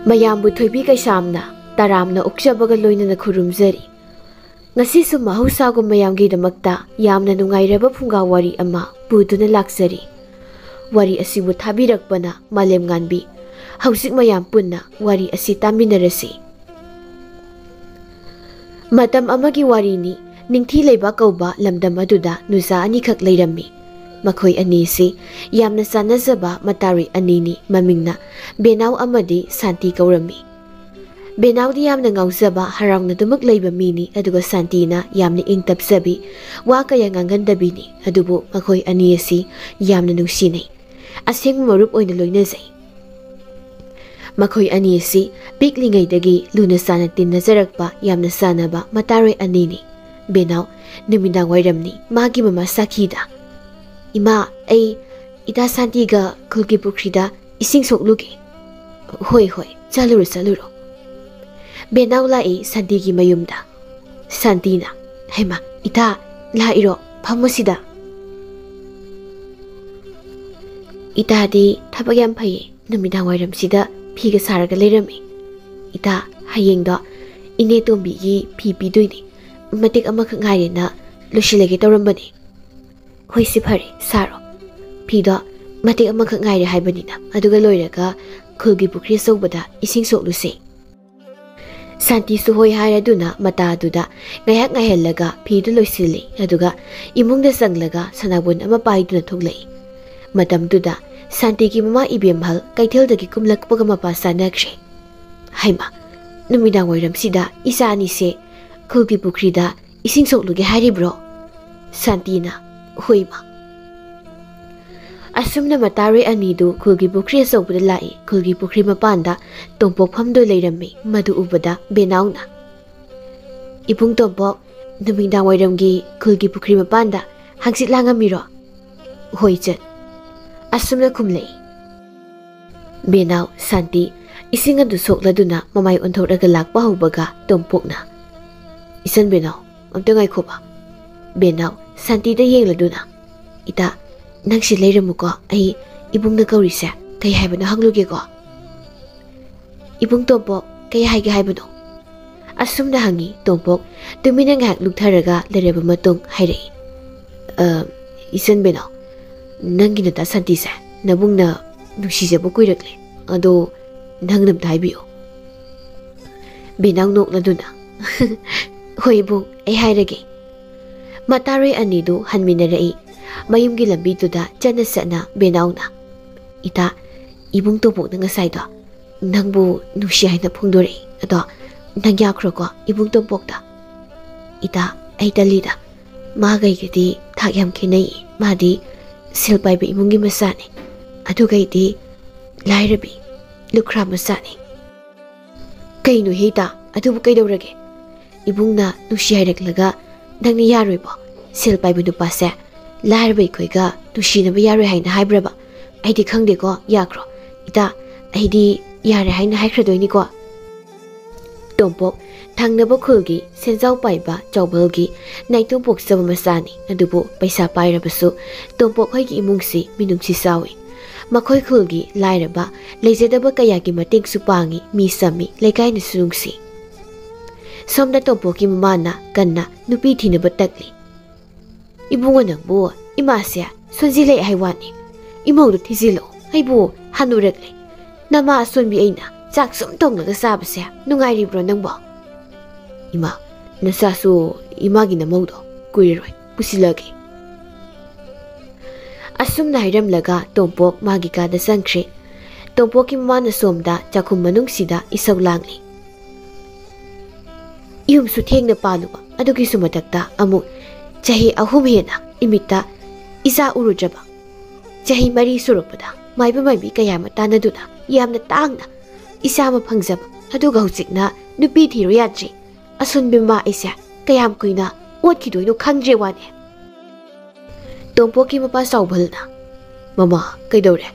ꯃꯌꯥꯝꯕꯨ ꯊꯣꯏꯕꯤ ꯀꯩꯁꯥꯝꯅ ꯇꯔꯥꯝꯅ ꯑꯣꯛꯆꯕꯒ ꯂꯣꯏꯅꯅ ꯈꯨꯔꯨꯝꯖꯔꯤ꯫ ꯉꯁꯤꯁꯨ ꯃꯍꯧꯁꯥꯒꯨꯝ ꯃꯌꯥꯝꯒꯤꯗꯃꯛꯇ ꯌꯥꯝꯅ ꯅꯨꯡꯉꯥꯏꯔꯕ ꯐꯨꯡꯒꯥ ꯋꯥꯔꯤ ꯑꯃ ꯄꯨꯗꯨꯅ ꯂꯥꯛꯆꯔꯤ꯫ ꯋꯥꯔꯤ ꯑꯁꯤꯕꯨ ꯊꯥꯕꯤꯔꯛꯄꯅ ꯃꯥꯂꯦꯝ ꯉꯥꯟꯕꯤ꯫ ꯍꯧꯖꯤꯛ ꯃꯌꯥꯝ ꯄꯨꯟꯅ ꯋꯥꯔꯤ ꯑꯁꯤ ꯇꯥꯃꯤꯟꯅꯔꯁꯤ꯫ ꯃꯇꯝ ꯑꯃꯒꯤ ꯋꯥꯔꯤꯅꯤ꯫ ꯅꯤꯡꯊꯤ ꯂꯩꯕꯥꯛ ꯀꯧꯕ ꯂꯝꯗꯝ ꯑꯗꯨꯗ ꯅꯨꯆꯥ ꯑꯅꯤꯈꯛ ꯂꯩꯔꯝꯃꯤ꯫ ꯃꯈꯣꯏ ꯑꯅꯤꯁꯤ ꯌꯥꯝꯅ ꯆꯥꯟꯅꯖꯕ ꯃꯇꯥꯔꯣꯏ ꯑꯅꯤꯅꯤ꯫ ꯃꯃꯤꯡꯅ ꯕꯦꯅꯥꯎ ꯑꯃꯗꯤ ꯁꯥꯟꯇꯤ ꯀꯧꯔꯝꯃꯤ꯫ ꯕꯦꯅꯥꯎꯗꯤ ꯌꯥꯝꯅ ꯉꯥꯎꯖꯕ ꯍꯔꯥꯎꯅꯗꯨꯃꯛ ꯂꯩꯕ ꯃꯤꯅꯤ, ꯑꯗꯨꯒ ꯁꯥꯟꯇꯤꯅ ꯌꯥꯝꯅ ꯏꯪ ꯇꯞꯆꯕꯤ, ꯋꯥ ꯀꯌꯥ ꯉꯥꯡꯒꯟꯗꯕꯤꯅꯤ꯫ ꯑꯗꯨꯕꯨ ꯃꯈꯣꯏ ꯑꯅꯤ ꯑꯁꯤ ꯌꯥꯝꯅ ꯅꯨꯡꯁꯤꯅꯩ, ꯑꯁꯦꯡꯕ ꯃꯔꯨꯞ ꯑꯣꯏꯅ ꯂꯣꯏꯅꯖꯩ꯫ ꯃꯈꯣꯏ ꯑꯅꯤ ꯑꯁꯤ ꯄꯤꯛꯂꯤꯉꯩꯗꯒꯤ ꯂꯨꯅ ꯆꯥꯟꯅ ꯇꯤꯟꯅꯖꯔꯛꯄ ꯌꯥꯝꯅ ꯆꯥꯟꯅꯕ ꯃꯇꯥꯔꯣꯏ ꯑꯅꯤꯅꯤ꯫ ꯕꯦꯅꯥꯎ ꯅꯨꯃꯤꯗꯥꯡ ꯋꯥꯏꯔꯝꯅꯤ꯫ ꯃꯥꯒꯤ ꯃꯃꯥ ꯁꯥꯈꯤꯗ, "ꯏꯃꯥ, ꯑꯩ ꯏꯇꯥ ꯁꯥꯟꯇꯤꯒ ꯈꯨꯜꯒꯤ ꯄꯨꯈ꯭ꯔꯤꯗ ꯏꯁꯤꯡ ꯁꯣꯛꯂꯨꯒꯦ." "ꯍꯣꯏ ꯍꯣꯏ, ꯆꯠꯂꯨꯔꯣ ꯆꯠꯂꯨꯔꯣ." ꯕꯦꯅꯥꯎ ꯂꯥꯛꯏ ꯁꯥꯟꯇꯤꯒꯤ ꯃꯌꯨꯝꯗ꯫ ꯁꯥꯟꯇꯤꯅ, "ꯍꯩꯃꯥ, ꯏꯇꯥ ꯂꯥꯛꯏꯔꯣ? ꯐꯝꯃꯣ ꯁꯤꯗ." "ꯏꯇꯥꯗꯤ ꯊꯕꯛ ꯌꯥꯝ ꯐꯩꯌꯦ, ꯅꯨꯃꯤꯗꯥꯡ ꯋꯥꯏꯔꯝꯁꯤꯗ ꯐꯤꯒ ꯁꯥꯔꯒ ꯂꯩꯔꯝꯃꯤ꯫ ꯏꯇꯥ, ꯍꯌꯦꯡꯗꯣ ꯏꯅꯦ ꯇꯣꯝꯕꯤꯒꯤ ꯐꯤ ꯄꯤꯗꯣꯏꯅꯤ, ꯃꯇꯦꯛ ꯑꯃꯈꯛ ꯉꯥꯏꯔꯦꯅ ꯂꯣꯏꯁꯤꯜꯂꯒꯦ ꯇꯧꯔꯝꯕꯅꯤ." "ꯍꯣꯏ, ꯁꯤ ꯐꯔꯦ, ꯁꯥꯔꯣ꯫ ꯐꯤꯗꯣ ꯃꯇꯦꯛ ꯑꯃꯈꯛ ꯉꯥꯏꯔꯦ ꯍꯥꯏꯕꯅꯤꯅ, ꯑꯗꯨꯒ ꯂꯣꯏꯔꯒ ꯈꯨꯜꯒꯤ ꯄꯨꯈ꯭ꯔꯤ ꯑꯆꯧꯕꯗ ꯏꯁꯤꯡ ꯁꯣꯛꯂꯨꯁꯦ." ꯁꯥꯟꯇꯤꯁꯨ ꯍꯣꯏ ꯍꯥꯏꯔꯗꯨꯅ ꯃꯇꯥ ꯑꯗꯨꯗ ꯉꯥꯏꯍꯥꯛ ꯉꯥꯏꯍꯜꯂꯒ ꯐꯤꯗꯨ ꯂꯣꯏꯁꯤꯜꯂꯤ, ꯑꯗꯨꯒ ꯏꯃꯨꯡꯗ ꯆꯪꯂꯒ ꯁꯅꯥꯕꯨꯟ ꯑꯃ ꯄꯥꯏꯗꯨꯅ ꯊꯣꯛꯂꯛꯏ꯫ ꯃꯇꯝꯗꯨꯗ ꯁꯥꯟꯇꯤꯒꯤ ꯃꯃꯥ ꯏꯕꯦꯝꯍꯜ ꯀꯩꯊꯦꯜꯗꯒꯤ ꯀꯨꯝꯂꯛꯄꯒ ꯃꯄꯥ ꯆꯥꯅꯈ꯭ꯔꯦ꯫ "ꯍꯩꯃꯥ, ꯅꯨꯃꯤꯗꯥꯡ ꯋꯥꯏꯔꯝꯁꯤꯗ ꯏꯆꯥ ꯑꯅꯤꯁꯦ ꯈꯨꯜꯒꯤ ꯄꯨꯈ꯭ꯔꯤꯗ ꯏꯁꯤꯡ ꯁꯣꯛꯂꯨꯒꯦ ꯍꯥꯏꯔꯤꯕ꯭ꯔꯣ?" ꯁꯥꯟꯇꯤꯅ, "ꯍꯣꯏ ꯃꯥ." ꯑꯁꯨꯝꯅ ꯃꯇꯥꯔꯣꯏ ꯑꯅꯤꯗꯨ ꯈꯨꯜꯒꯤ ꯄꯨꯈ꯭ꯔꯤ ꯑꯆꯧꯕꯗ ꯂꯥꯛꯏ꯫ ꯈꯨꯜꯒꯤ ꯄꯨꯈ꯭ꯔꯤ ꯃꯄꯥꯟꯗ ꯇꯣꯝꯄꯣꯛ ꯐꯝꯗꯨꯅ ꯂꯩꯔꯝꯃꯤ꯫ ꯃꯗꯨ ꯎꯕꯗ ꯕꯦꯅꯥꯎꯅ, "ꯏꯕꯨꯡ ꯇꯣꯝꯄꯣꯛ, ꯅꯨꯃꯤꯗꯥꯡ ꯋꯥꯏꯔꯝꯒꯤ ꯈꯨꯜꯒꯤ ꯄꯨꯈ꯭ꯔꯤ ꯃꯄꯥꯟꯗ ꯍꯪꯆꯤꯠ ꯂꯥꯡꯉꯝꯃꯤꯔꯣ?" "ꯍꯣꯏ ꯆꯟ." ꯑꯁꯨꯝꯅ ꯈꯨꯝꯂꯛꯏ꯫ ꯕꯦꯅꯥꯎ, ꯁꯥꯟꯇꯤ ꯏꯁꯤꯡ ꯑꯗꯨ ꯁꯣꯛꯂꯗꯨꯅ ꯃꯃꯥꯏ ꯑꯣꯟꯊꯣꯛꯂꯒ ꯂꯥꯛꯄ ꯍꯧꯕꯒ ꯇꯣꯝꯄꯣꯛꯅ, "ꯏꯆꯟ ꯕꯦꯅꯥꯎ, ꯑꯝꯇ ꯉꯥꯏꯈꯣꯕ." ꯕꯦꯅꯥꯎ ꯁꯥꯟꯇꯤꯗ ꯌꯦꯡꯂꯗꯨꯅ, "ꯏꯇꯥ, ꯅꯪꯁꯤ ꯂꯩꯔꯝꯃꯨꯀꯣ, ꯑꯩ ꯏꯕꯨꯡꯅ ꯀꯧꯔꯤꯁꯦ ꯀꯩ ꯍꯥꯏꯕꯅꯣ ꯍꯪꯂꯨꯒꯦꯀꯣ." "ꯏꯕꯨꯡ ꯇꯣꯝꯄꯣꯛ, ꯀꯩ ꯍꯥꯏꯒꯦ ꯍꯥꯏꯕꯅꯣ?" ꯑꯁꯨꯝꯅ ꯍꯪꯉꯤ꯫ ꯇꯣꯝꯄꯣꯛ ꯇꯨꯃꯤꯟꯅ ꯉꯥꯏꯍꯥꯛ ꯂꯨꯛꯊꯔꯒ ꯂꯩꯔꯕ ꯃꯇꯨꯡ ꯍꯥꯏꯔꯛꯏ, "ꯏꯆꯟ ꯕꯦꯅꯥꯎ, ꯅꯪꯒꯤ ꯅꯇꯥ ꯁꯥꯟꯇꯤꯁꯦ ꯅꯕꯨꯡꯅ ꯅꯨꯡꯁꯤꯖꯕ ꯀꯨꯏꯔꯛꯂꯦ, ꯑꯗꯣ ꯅꯪꯅ ꯑꯝꯇ ꯍꯥꯏꯕꯤꯌꯨ." ꯕꯦꯅꯥꯎ ꯅꯣꯛꯂꯗꯨꯅ, "ꯍꯣꯏ ꯏꯕꯨꯡ, ꯑꯩ ꯍꯥꯏꯔꯒꯦ." ꯃꯇꯥꯔꯣꯏ ꯑꯅꯤꯗꯨ ꯍꯟꯃꯤꯟꯅꯔꯛꯏ꯫ ꯃꯌꯨꯝꯒꯤ ꯂꯝꯕꯤꯗꯨꯗ ꯆꯠꯅ ꯆꯠꯅ ꯕꯦꯅꯥꯎꯅ, "ꯏꯇꯥ, ꯏꯕꯨꯡ ꯇꯣꯝꯄꯣꯛꯅ ꯉꯁꯥꯏꯗꯣ ꯅꯪꯕꯨ ꯅꯨꯡꯁꯤ ꯍꯥꯏꯅ ꯐꯣꯡꯗꯣꯔꯛꯏ, ꯑꯗꯣ ꯅꯪ ꯌꯥꯈ꯭ꯔꯣꯀꯣ ꯏꯕꯨꯡ ꯇꯣꯝꯄꯣꯛꯇ." "ꯏꯇꯥ, ꯑꯩ ꯇꯜꯂꯤꯗ, ꯃꯥꯒꯩꯒꯗꯤ ꯊꯥꯛ ꯌꯥꯝ ꯈꯦꯠꯅꯩ꯫ ꯃꯥꯗꯤ ꯁꯦꯜ ꯄꯥꯏꯕ ꯏꯃꯨꯡꯒꯤ ꯃꯆꯥꯅꯤ, ꯑꯗꯨꯒ ꯑꯩꯗꯤ ꯂꯥꯏꯔꯕꯤ ꯂꯨꯈ꯭ꯔꯥ ꯃꯆꯥꯅꯤ." "ꯀꯩꯅꯣ ꯍꯦ ꯏꯇꯥ, ꯑꯗꯨꯕꯨ ꯀꯩꯗꯧꯔꯒꯦ? ꯏꯕꯨꯡꯅ ꯅꯨꯡꯁꯤ ꯍꯥꯏꯔꯛꯂꯒ ꯅꯪꯅ ꯌꯥꯔꯣꯏꯕꯣ? ꯁꯦꯜ ꯄꯥꯏꯕ ꯅꯨꯄꯥꯁꯦ ꯂꯥꯏꯔꯕ ꯑꯩꯈꯣꯏꯒ ꯅꯨꯡꯁꯤꯅꯕ ꯌꯥꯔꯣꯏ ꯍꯥꯏꯅ ꯍꯥꯏꯕ꯭ꯔꯕ? ꯑꯩꯗꯤ ꯈꯪꯗꯦꯀꯣ, ꯌꯥꯈ꯭ꯔꯣ ꯏꯇꯥ, ꯑꯩꯗꯤ ꯌꯥꯔꯦ ꯍꯥꯏꯅ ꯍꯥꯏꯈ꯭ꯔꯗꯣꯏꯅꯤꯀꯣ." ꯇꯣꯝꯄꯣꯛ ꯊꯪꯅꯕ ꯈꯨꯜꯒꯤ ꯁꯦꯟꯖꯥꯎ ꯄꯥꯏꯕ ꯆꯥꯎꯕꯜꯒꯤ ꯅꯥꯏꯇꯣꯝ ꯄꯣꯛꯆꯕ ꯃꯆꯥꯅꯤ, ꯑꯗꯨꯕꯨ ꯄꯩꯁꯥ ꯄꯥꯏꯔꯕꯁꯨ ꯇꯣꯝꯄꯣꯛ ꯍꯣꯏꯒꯤ ꯏꯃꯨꯡꯁꯤ ꯃꯤꯅꯨꯡꯁꯤ ꯆꯥꯎꯏ꯫ ꯃꯈꯣꯏ ꯈꯨꯜꯒꯤ ꯂꯥꯏꯔꯕ ꯂꯩꯖꯗꯕ ꯀꯌꯥꯒꯤ ꯃꯇꯦꯡꯁꯨ ꯄꯥꯡꯏ, ꯃꯤ ꯁꯝꯃꯤ, ꯂꯩꯀꯥꯏꯅꯁꯨ ꯅꯨꯡꯁꯤ꯫ ꯁꯣꯝꯗ ꯇꯣꯝꯄꯣꯛꯀꯤ ꯃꯃꯥꯅ ꯀꯟꯅ ꯅꯨꯄꯤ ꯊꯤꯅꯕ ꯇꯛꯂꯤ꯫ "ꯏꯕꯨꯡꯉꯣ, ꯅꯪꯕꯨ ꯏꯃꯥꯁꯦ ꯁꯣꯟꯖꯤꯜꯂꯛꯑꯦ ꯍꯥꯏ ꯋꯥꯅꯤ, ꯏꯃꯧꯗꯨ ꯊꯤꯖꯤꯜꯂꯣ, ꯑꯩꯕꯨ ꯍꯟꯅꯨꯔꯛꯂꯦ꯫ ꯅꯃꯥ ꯑꯁꯣꯟꯕꯤ ꯑꯩꯅ ꯆꯥꯛ ꯁꯨꯝ ꯊꯣꯡꯂꯒ ꯆꯥꯕꯁꯦ ꯅꯨꯡꯉꯥꯏꯔꯤꯕ꯭ꯔꯣ ꯅꯪꯕꯣ?" "ꯏꯃꯥ, ꯅꯆꯥꯁꯨ ꯏꯃꯥꯒꯤ ꯅꯃꯧꯗꯣ ꯀꯨꯏꯔꯔꯣꯏ ꯄꯨꯁꯤꯜꯂꯒꯦ." ꯑꯁꯨꯝꯅ ꯍꯥꯏꯔꯝꯂꯒ ꯇꯣꯝꯄꯣꯛ ꯃꯥꯒꯤ ꯀꯥꯗ ꯆꯪꯈ꯭ꯔꯦ꯫ ꯇꯣꯝꯄꯣꯛꯀꯤ ꯃꯃꯥꯅ ꯁꯣꯝꯗ ꯆꯥꯛꯈꯨꯝ ꯃꯅꯨꯡꯁꯤꯗ ꯏꯁꯧ ꯂꯥꯡꯂꯤ꯫ ꯌꯨꯝꯁꯨ ꯊꯦꯡꯅ ꯄꯥꯜꯂꯨꯕ, ꯑꯗꯨꯒꯤꯁꯨ ꯃꯊꯛꯇ ꯑꯃꯨꯛ ꯆꯍꯤ 3 ꯍꯦꯟꯅ ꯏꯃꯤꯠꯇ ꯏꯆꯥ ꯎꯔꯨꯗ꯭ꯔꯕ, ꯆꯍꯤ 4 ꯁꯨꯔꯛꯄꯗ ꯃꯥꯏꯕ ꯃꯥꯏꯕꯤ ꯀꯌꯥ ꯑꯃ ꯇꯥꯟꯅꯗꯨꯅ ꯌꯥꯝꯅ ꯇꯥꯡꯅ ꯏꯆꯥ ꯑꯃ ꯐꯪꯖꯕ, ꯑꯗꯨꯒ ꯍꯧꯖꯤꯛꯅ ꯅꯨꯄꯤ ꯊꯤꯔꯣ ꯌꯥꯗ꯭ꯔꯤ꯫ ꯑꯁꯣꯟꯕꯤ ꯃꯃꯥ ꯑꯩꯁꯦ ꯀꯌꯥꯝ ꯀꯨꯏꯅ ꯑꯣꯠꯈꯤꯗꯣꯏꯅꯣ ꯈꯪꯗ꯭ꯔꯦ ꯋꯥꯅꯦ꯫ ꯇꯣꯝꯄꯣꯛꯀꯤ ꯃꯄꯥ ꯆꯥꯎꯕꯜꯅ, "ꯃꯃꯥ, ꯀꯩꯗꯧꯔꯦ?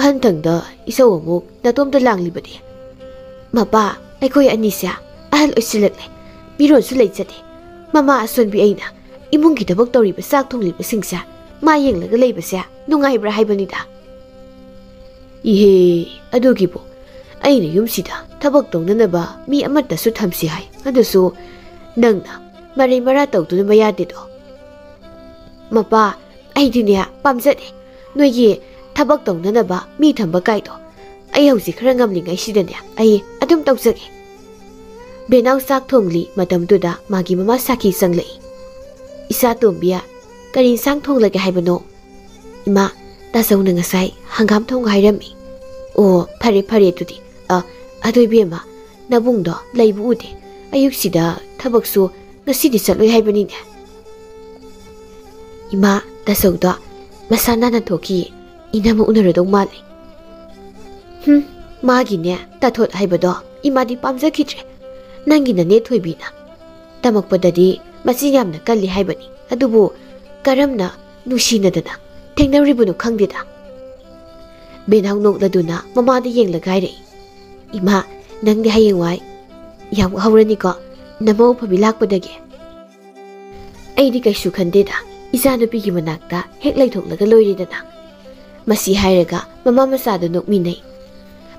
ꯑꯍꯟꯊꯪꯗ ꯏꯁꯧ ꯑꯃꯨꯛ ꯅꯇꯣꯝꯇ ꯂꯥꯡꯂꯤꯕꯗꯤ?" "ꯃꯄꯥ, ꯑꯩꯈꯣꯏ ꯑꯅꯤꯁꯦ ꯑꯍꯜ ꯑꯣꯏꯁꯤꯜꯂꯛꯂꯦ, ꯃꯤꯔꯣꯟꯁꯨ ꯂꯩꯖꯗꯦ꯫ ꯃꯃꯥ ꯑꯁꯣꯟꯕꯤ ꯑꯩꯅ ꯏꯃꯨꯡꯒꯤ ꯊꯕꯛ ꯇꯧꯔꯤꯕ ꯆꯥꯛ ꯊꯣꯡꯂꯤꯕꯁꯤꯡꯁꯦ ꯃꯥ ꯌꯦꯡꯂꯒ ꯂꯩꯕꯁꯦ ꯅꯨꯡꯉꯥꯏꯕ꯭ꯔꯥ ꯍꯥꯏꯕꯅꯤꯗ." Ihe adugibo aina yumsida tabak tongnanaba mi amattasu thamsi hai adusu nangna mari mara tawduna mayade do mapa aidine pamjade noyi tabak tongnanaba mi thamba kaido ai hausi khara ngamlingai sidane ai adum tawjage benau sak thongli matamduda magi mama saki sanglei isa tombia kari sang thonglage haibano ima tasawna ngasai hangam thong hairami o phare phare tudi adoi bema nabungdo leibu ude ayuk sida thabaksu ngasidi chaloi haibani ne ima tasawda masana na thoki inama unarodong male magi ne tathot haibado imadi pamja khitre nangi na ne thoibina tamakpadadi masi yamna kalli haibani adubu karamna nusinadana thengnaribunu khangdeda benau nokladuna mamada yenglagai rei ima nangdi hayengwai yam hawrani ko namo phabilakpadage aidi kaisu khandeda isana pigi manakta hek laithoklaga loiridana masi hairaga mama masada nokminai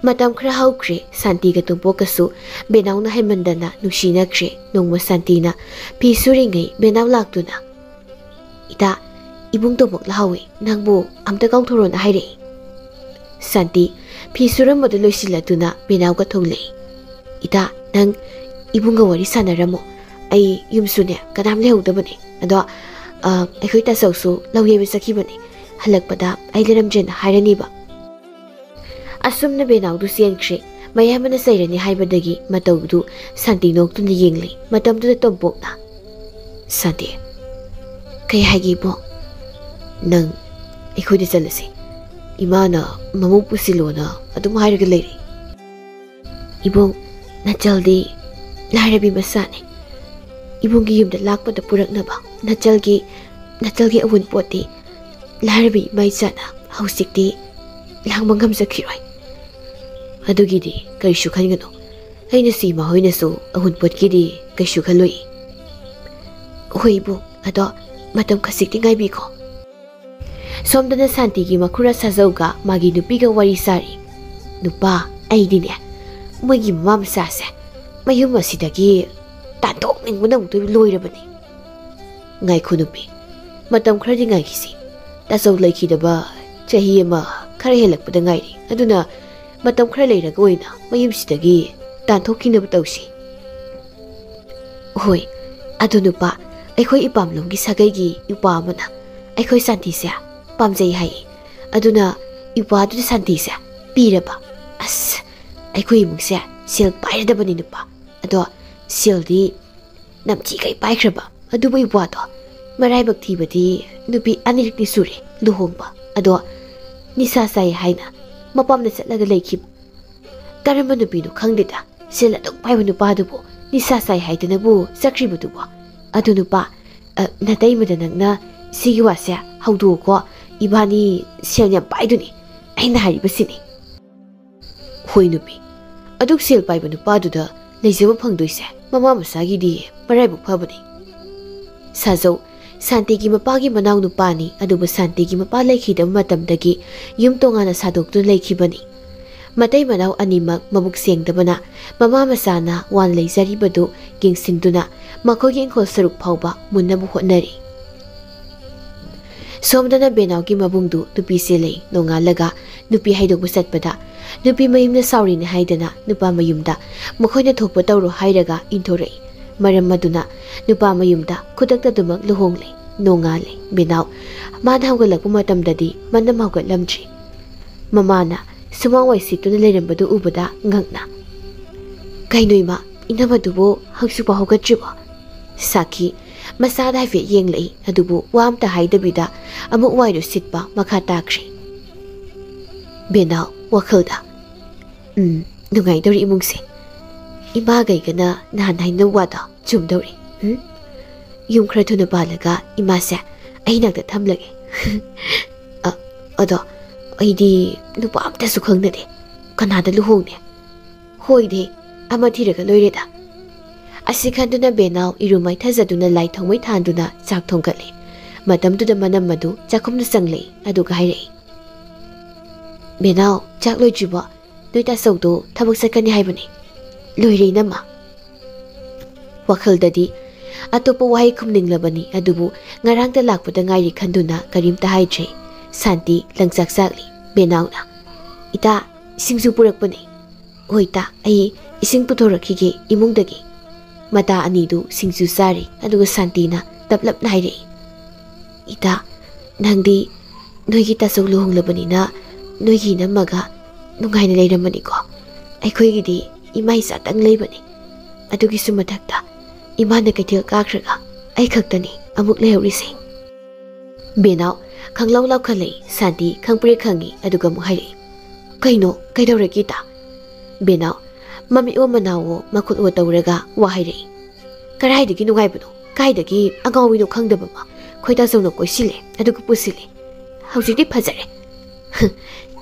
matam khra haukre santi ga tumpokasu benau na haimandana nushina kre nongma santina pi suringai benau laktuna ita ibung tobok lahawe nangbu amta kauthoron haire santi pi suram modu loisilatuna benau ga thongle ita nang ibunga wari sanaramo ai yumsune kadam lehudabane ado akhoi ta sausu lawye sakibane halakpada ai leramjen hairani ba asumna benau du senkre mayamana sairani haibadagi matawdu santi noktuna yengli matamdu tompokna santi kay hagi bo nang ikhudi chalasi imana mamu pusilona adum hairaga leiri ibong nachaldi larabi masane ibongi yumda lakpada puraknaba nachalgi awun poti larabi maisana hausikti langbangam sakhiroi adugidi kaishu khangano aina sima hoinasu ahun potkidi kaishu khaloi hoibu ado matam khasikti ngaibi ko somdana santi gi makura sajauga magi nupiga wari sari nupa aidine mogi mama sase mayum asidagi tatok ningmuna mutu loirabani ngai khunupi matam khradi ngai kisi tasau laikidaba chahi ma khare helakpada ngairi aduna matam khara leiraga oina mayum sidagi tanthokkinaba tawsi hoi adunupa aikhoi ipamlomgi sagaigi upa amana aikhoi santi se pamjai hai aduna upa du santi se piraba as aikhoi mungse sel pairadabani nupa ado seldi namchi kai paikraba adubu upa to maraibak thibadi nupi anirikni sure luhongba ado nisa sai haina mapamna chatlaga leikhib karamba nupinu khangdeda sel adok paiba nupa dubu nisa sai haidanabu sakribudubo adu nupa natai madanakna sigi wase haudu ko ibani sel yam paiduni aina haribasini hoi nupi aduk sel paiba nupa duda leijaba phangdoise mama masagi di paraibu phabani sajau santi gi mapagi manau nupani adubu santi gi mapa leikhidam matamdagi yum tongana sadoktu leikhibani matai manau animak mabuk sengdabana mama masana wan leijari badu gingsinduna makogi engkhol saruk phauba munnabu hotnari somdana benau gi mabungdu nupi selei nongalaga nupi haidokbu satpada nupi mayumna saurini haidana nupa mayumda makhoina thokpa tawro hairaga inthorei maram maduna nupa mayumda khudakta dumak luhongle nongale benau mana hawgalakpu matamdadi manam hawgatlamdri mamana sumawai situna leirambadu ubada ngakna kainoima inamadubu hangsupa hawgatribo saki masada haife yenglei adubu wamta haidabida amuk wairu sitpa makha takri benau wakhalda nungaidori imungse ima gaigana nahan haina wada chumdori yum khra thuna balaga ima se ainakta thamlage ado aidi nupa amta su khangnade kanada luhongne hoide ama thiraga loireda asikhanduna benau irumai thajaduna lai thongmai thanduna chak thongkale matamduda manam madu chakhumna changlei aduga hairei Benau chak loi chuba noi ta sau do thabak sakani haibani loi rei nama wakhal dadi atopa wahai khumning labani adubu ngarang ta lakpada ngai ri khanduna karim ta hai thre Santi langsak sakli Benau na ita singsu purak pani hoita ai ising putorakhi ge imung dagi mata ani du singsu sari aduga Santi na taplap nai re ita nangdi noi gi ta sok luhong labani na noi gi na maga nungai na leiramani ko ai khoi gi di imai sa tang leibani adugi sumathakta imana kaithil kakhraga ai khaktani amuk lehori se Benau khanglau lau khalei Santi khangpre khangi aduga mu hairi kaino kaidore kita Benau mami o manawo makhut o tawraga wa hairi karai dagi nungai bano kai dagi agawi no khangdaba ma khoita zona koisile aduga pusile haujidi phajare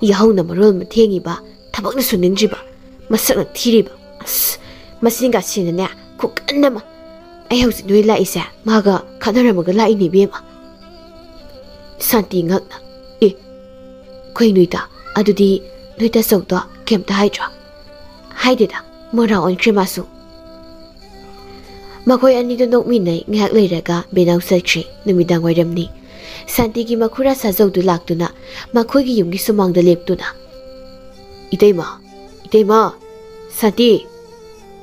yahuna marol ma thengi ba thabakna suningji ba masakna thiri ba masinga sinane khukannama ai hausi noi la isa maga khadaramaga la ini bema Santi ngakna khoi nuita adudi nuita sokto kemta haidra haideda mora on kremasu makhoi ani do nokmi nei ngak leiraga Benau sakchi numidang wairamni Santi gi makhura sajau du laktuna makhoi gi yumgi sumang da leptuna Iteima Santi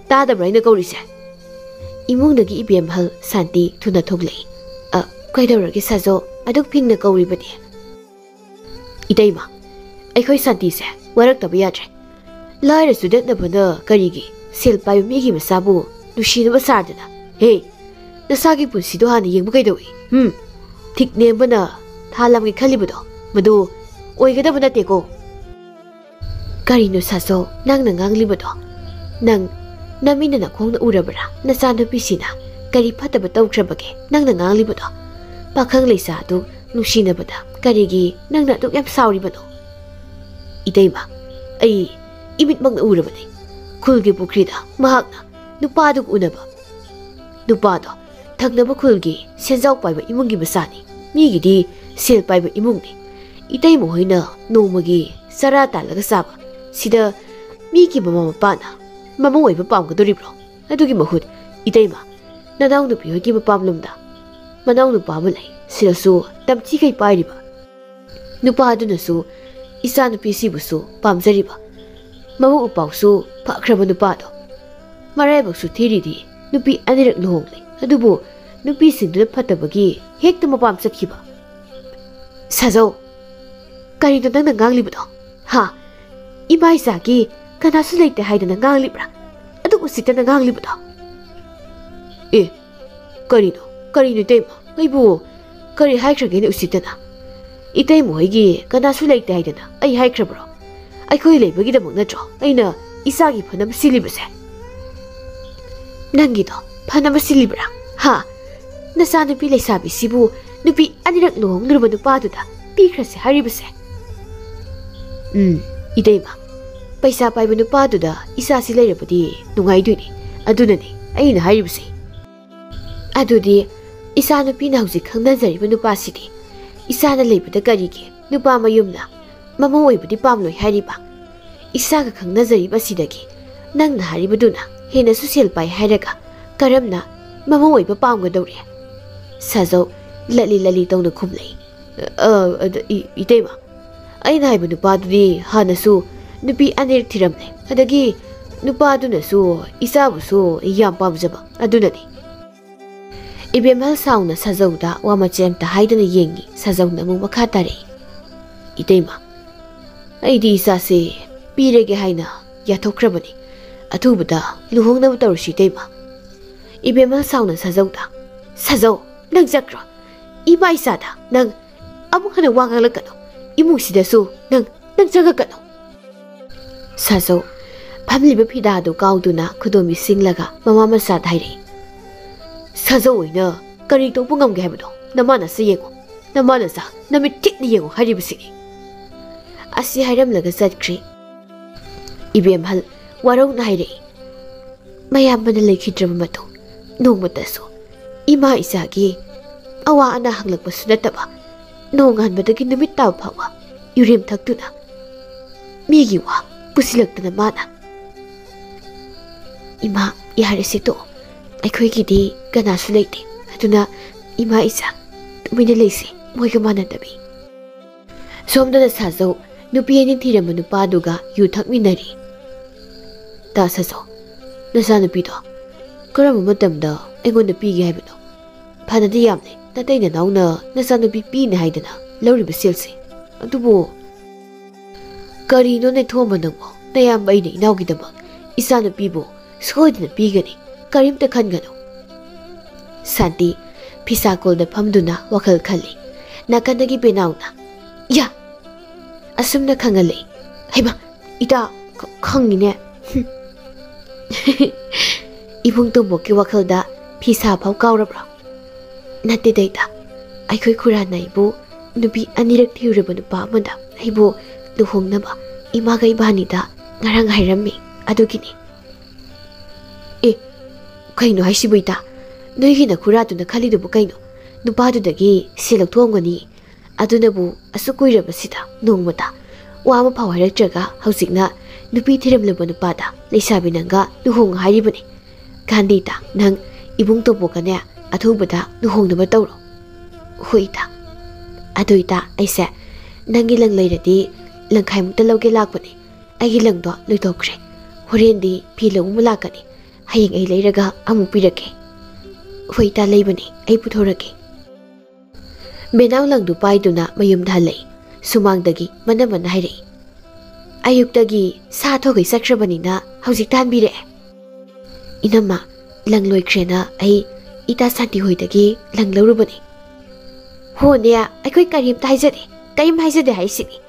ta da braina gaurise imung dagi ibem hal Santi thuna thoglei kaidawragi sajo aduk phingna kauri badi Iteima aikhoi Santi se warak tabu yatre laira sudet na bana karigi selpai mi gi masabu nushina basardana he nasagi punsi do han yengbu kaidawi thik nembana thalam gi khalibudo madu oigada bana teko karino saso nang na nganglibudo nang namina na khongna urabara nasa na pisina kari phataba tawkrabage nang na nganglibudo pakhang leisa du nushina bada karigi nang na duk yam sauri bado Iteima ai imit magna urabane khulgi pukrida mahakna nupa duk unaba nupa do thaknaba khulgi senjau paiba imungi basani migi di sel paiba imungni Iteima hoina nomagi sara talaga saba sida migi mama mapana mama oiba pamgadoribro adugi mahut Iteima nanaw nupi hogi mapamlumda manaw nupa malai sidasu tamchi kai pairiba nupa adunasu isa nupi sibusu pamjariba mamu upausu phakraba nupa do maraibaksu thiridi nupi anirak lohongle adubu nupi singduna phatabagi hekta mapam chakhiba sajau kari do nangna nganglibado ha imai sagi kanasu leite haidana nganglibra adu usitana nganglibado karino Iteima aibu kari haikrage ne usitana Iteima hoigi kanasu leite haidana ai haikrabro aikhoi leibagi da mangna tro aina isagi phanam silibase nangido phanam silibra ha nasa nupi leisabi sibu nupi anirak lohong nurba nupa duda pikrase haribase Iteima paisa paiba nupa duda isa si leirabadi nungai duini adunani aina haribase adudi isa nupi na hauji khangnajariba nupa sidi isa na leibada karigi nupa mayumna mama oibadi pamloi hariba isa ga khangnajariba sidagi nangna haribaduna hena social pai hairaga karamna mama oiba pamgadori sajau lali tawna khumlei Iteima aina haiba nupa dudi hanasu nupi anir thiramne adagi nupa dunasu isa busu yam pamjaba adunani Ibemhal sauna sajauda wamachem ta haidana yengi sajauna mu makha tare Iteima aidi isa se pirege haina yathokrabani athubada luhongna tawrsi Iteima Ibemhal sauna sajau nang jakra iba isada nang amuk hana wangalakano imung sidasu nang jagakano sajau phamliba phida do kauduna khudomi singlaga mama masa dhaire sajau oina kari to pungam ge habdo namana se yengo namana sa namit tikni yengo haribasi asi hairam laga satkri Ibemhal warau na haire mayam bana lekhidraba mato nongmatasu ima isagi awa ana hanglakba sunataba nongan badagi numit taw phawa yurim thaktuna ꯃꯤꯒꯤ ꯋꯥ ꯄꯨꯁꯤꯜꯂꯛꯇꯅ ꯃꯥꯅ ꯏꯃꯥ ꯌꯥꯔꯦꯁꯦ ꯇꯣ ꯑꯩꯈꯣꯏꯒꯤꯗꯤ ꯀꯅꯥꯁꯨ ꯂꯩꯇꯦ ꯑꯗꯨꯅ ꯏꯃꯥ ꯏꯆꯥ ꯇꯨꯃꯤꯟꯅ ꯂꯩꯁꯦ ꯃꯣꯏꯒ ꯃꯥꯟꯅꯗꯕꯤ ꯁꯣꯝꯗꯅ ꯁꯥꯖꯧ ꯅꯨꯄꯤ ꯑꯅꯤ ꯊꯤꯔꯝꯕ ꯅꯨꯄꯥꯗꯨꯒ ꯌꯨ ꯊꯛꯃꯤꯟꯅꯔꯤ ꯇꯥ ꯁꯥꯖꯧ ꯅꯆꯥꯅꯨꯄꯤꯗꯣ ꯀꯔꯝꯕ ꯃꯇꯝꯗ ꯑꯩꯉꯣꯟꯗ ꯄꯤꯒꯦ ꯍꯥꯏꯕꯅꯣ ꯐꯅꯗꯤ ꯌꯥꯝꯅ ꯅꯇꯩ ꯅꯅꯥꯎꯅ ꯅꯆꯥꯅꯨꯄꯤ ꯄꯤꯅꯦ ꯍꯥꯏꯗꯅ ꯂꯧꯔꯤꯕ ꯁꯦꯜꯁꯦ ꯑꯗꯨꯕꯨ ꯀꯔꯤꯅꯣ ꯅꯦꯊꯣꯝꯕ ꯅꯪꯕꯣ ꯅꯌꯥꯝꯕ ꯑꯩꯅ ꯏꯅꯥꯎꯒꯤꯗꯃꯛ ꯏꯆꯥꯅꯨꯄꯤꯕꯨ ꯁꯣꯏꯗꯅ ꯄꯤꯒꯅꯤ ꯀꯔꯤꯝꯇ ꯈꯟꯒꯅꯨ ꯁꯥꯟꯇꯤ ꯐꯤꯁꯥꯀꯣꯜꯗ ꯐꯝꯗꯨꯅ ꯋꯥꯈꯜ ꯈꯜꯂꯤ ꯅꯥꯀꯟꯗꯒꯤ ꯕꯦꯅꯥꯎꯅ ꯌꯥ ꯑꯁꯨꯝꯅ ꯈꯪꯍꯜꯂꯤ ꯍꯩꯃꯥ ꯏꯇꯥ ꯈꯪꯉꯤꯅꯦ ꯏꯕꯨꯡ ꯇꯣꯝꯕꯣꯛꯀꯤ ꯋꯥꯈꯜꯗ ꯐꯤꯁꯥ ꯐꯥꯎ ꯀꯥꯎꯔꯕ꯭ꯔꯣ ꯅꯠꯇꯦꯗ ꯏꯇꯥ ꯑꯩꯈꯣꯏ ꯈꯨꯔꯥꯅ ꯑꯩꯕꯨ ꯅꯨꯄꯤ ꯑꯅꯤꯔꯛ ꯊꯤꯔꯨꯔꯕ ꯅꯨꯄꯥ ꯑꯃꯗ ꯑꯩꯕꯨ ꯂꯨꯍꯣꯡꯅꯕ ꯏꯃꯥꯒ ꯏꯕꯥꯅꯤꯗ ꯉꯔꯥꯡ ꯍꯥꯏꯔꯝꯃꯤ ꯑꯗꯨꯒꯤꯅꯤ ꯑꯦ ꯀꯩꯅꯣ ꯍꯥꯏꯁꯤꯕꯨ ꯏꯇꯥ ꯅꯣꯏꯒꯤ ꯅꯈꯨꯔꯥꯗꯨꯅ ꯈꯜꯂꯤꯗꯨꯕꯨ ꯀꯩꯅꯣ ꯅꯨꯄꯥꯗꯨꯗꯒꯤ ꯁꯦꯜ ꯂꯧꯊꯣꯛꯑꯝꯒꯅꯤ ꯑꯗꯨꯅꯕꯨ ꯑꯁꯨꯛ ꯀꯨꯏꯔꯕꯁꯤꯗ ꯅꯣꯡꯃꯗ ꯋꯥ ꯑꯃ ꯐꯥꯎ ꯍꯥꯏꯔꯛꯇ꯭ꯔꯒ ꯍꯧꯖꯤꯛꯅ ꯅꯨꯄꯤ ꯊꯤꯔꯝꯂꯕ ꯅꯨꯄꯥꯗ ꯂꯩꯁꯥꯕꯤ ꯅꯪꯒ ꯂꯨꯍꯣꯡ ꯍꯥꯏꯔꯤꯕꯅꯤ ꯒꯥꯟꯙꯤꯇꯥ ꯅꯪ ꯏꯕꯨꯡ ꯇꯣꯝꯄꯣꯛꯀꯅꯦ ꯑꯊꯨꯕꯗ ꯂꯨꯍꯣꯡꯅꯕ ꯇꯧꯔꯣ ꯍꯣꯏ ꯏꯇꯥ ꯑꯗꯨ ꯏꯇꯥ ꯑꯩꯁꯦ ꯅꯪꯒꯤ ꯂꯪ ꯂꯩꯔꯗꯤ ꯂꯪꯈꯥꯏꯃꯨꯛꯇ ꯂꯧꯒꯦ ꯂꯥꯛꯄꯅꯤ ꯑꯩꯒꯤ ꯂꯪꯗꯣ ꯂꯣꯏꯊꯣꯛꯈ꯭ꯔꯦ ꯍꯣꯔꯦꯟꯗꯤ ꯐꯤ ꯂꯧꯕ ꯂꯥꯛꯀꯅꯤ ꯍꯌꯦꯡ ꯑꯩ ꯂꯩꯔꯒ ꯑꯃꯨꯛ ꯄꯤꯔꯛꯀꯦ ꯍꯣꯏ ꯏꯇꯥ ꯂꯩꯕꯅꯤ ꯑꯩ ꯄꯨꯊꯣꯔꯛꯀꯦ ꯕꯦꯅꯥꯎ ꯂꯪꯗꯨ ꯄꯥꯏꯗꯨꯅ ꯃꯌꯨꯝꯗ ꯍꯜꯂꯛꯏ ꯁꯨꯃꯥꯡꯗꯒꯤ ꯃꯅꯝꯃꯅ ꯍꯥꯏꯔꯛꯏ ꯑꯌꯨꯛꯇꯒꯤ ꯁꯥ ꯊꯣꯛꯈꯩ ꯆꯠꯈ꯭ꯔꯕꯅꯤꯅ ꯍꯧꯖꯤꯛꯇ ꯍꯟꯕꯤꯔꯛꯑꯦ ꯏꯅꯝꯃ ꯂꯪ ꯂꯣꯏꯈ꯭ꯔꯦꯅ ꯑꯩ ꯏꯇꯥ ꯁꯥꯟꯇꯤ ꯍꯣꯏꯗꯒꯤ ꯂꯪ ꯂꯧꯔꯨꯕꯅꯤ ꯍꯣꯅꯦ ꯑꯩꯈꯣꯏ ꯀꯔꯤꯝꯇ ꯍꯥꯏꯖꯗꯦ ꯀꯔꯤꯝ ꯍꯥꯏꯖꯗꯦ ꯍꯥꯏꯁꯤꯅꯤ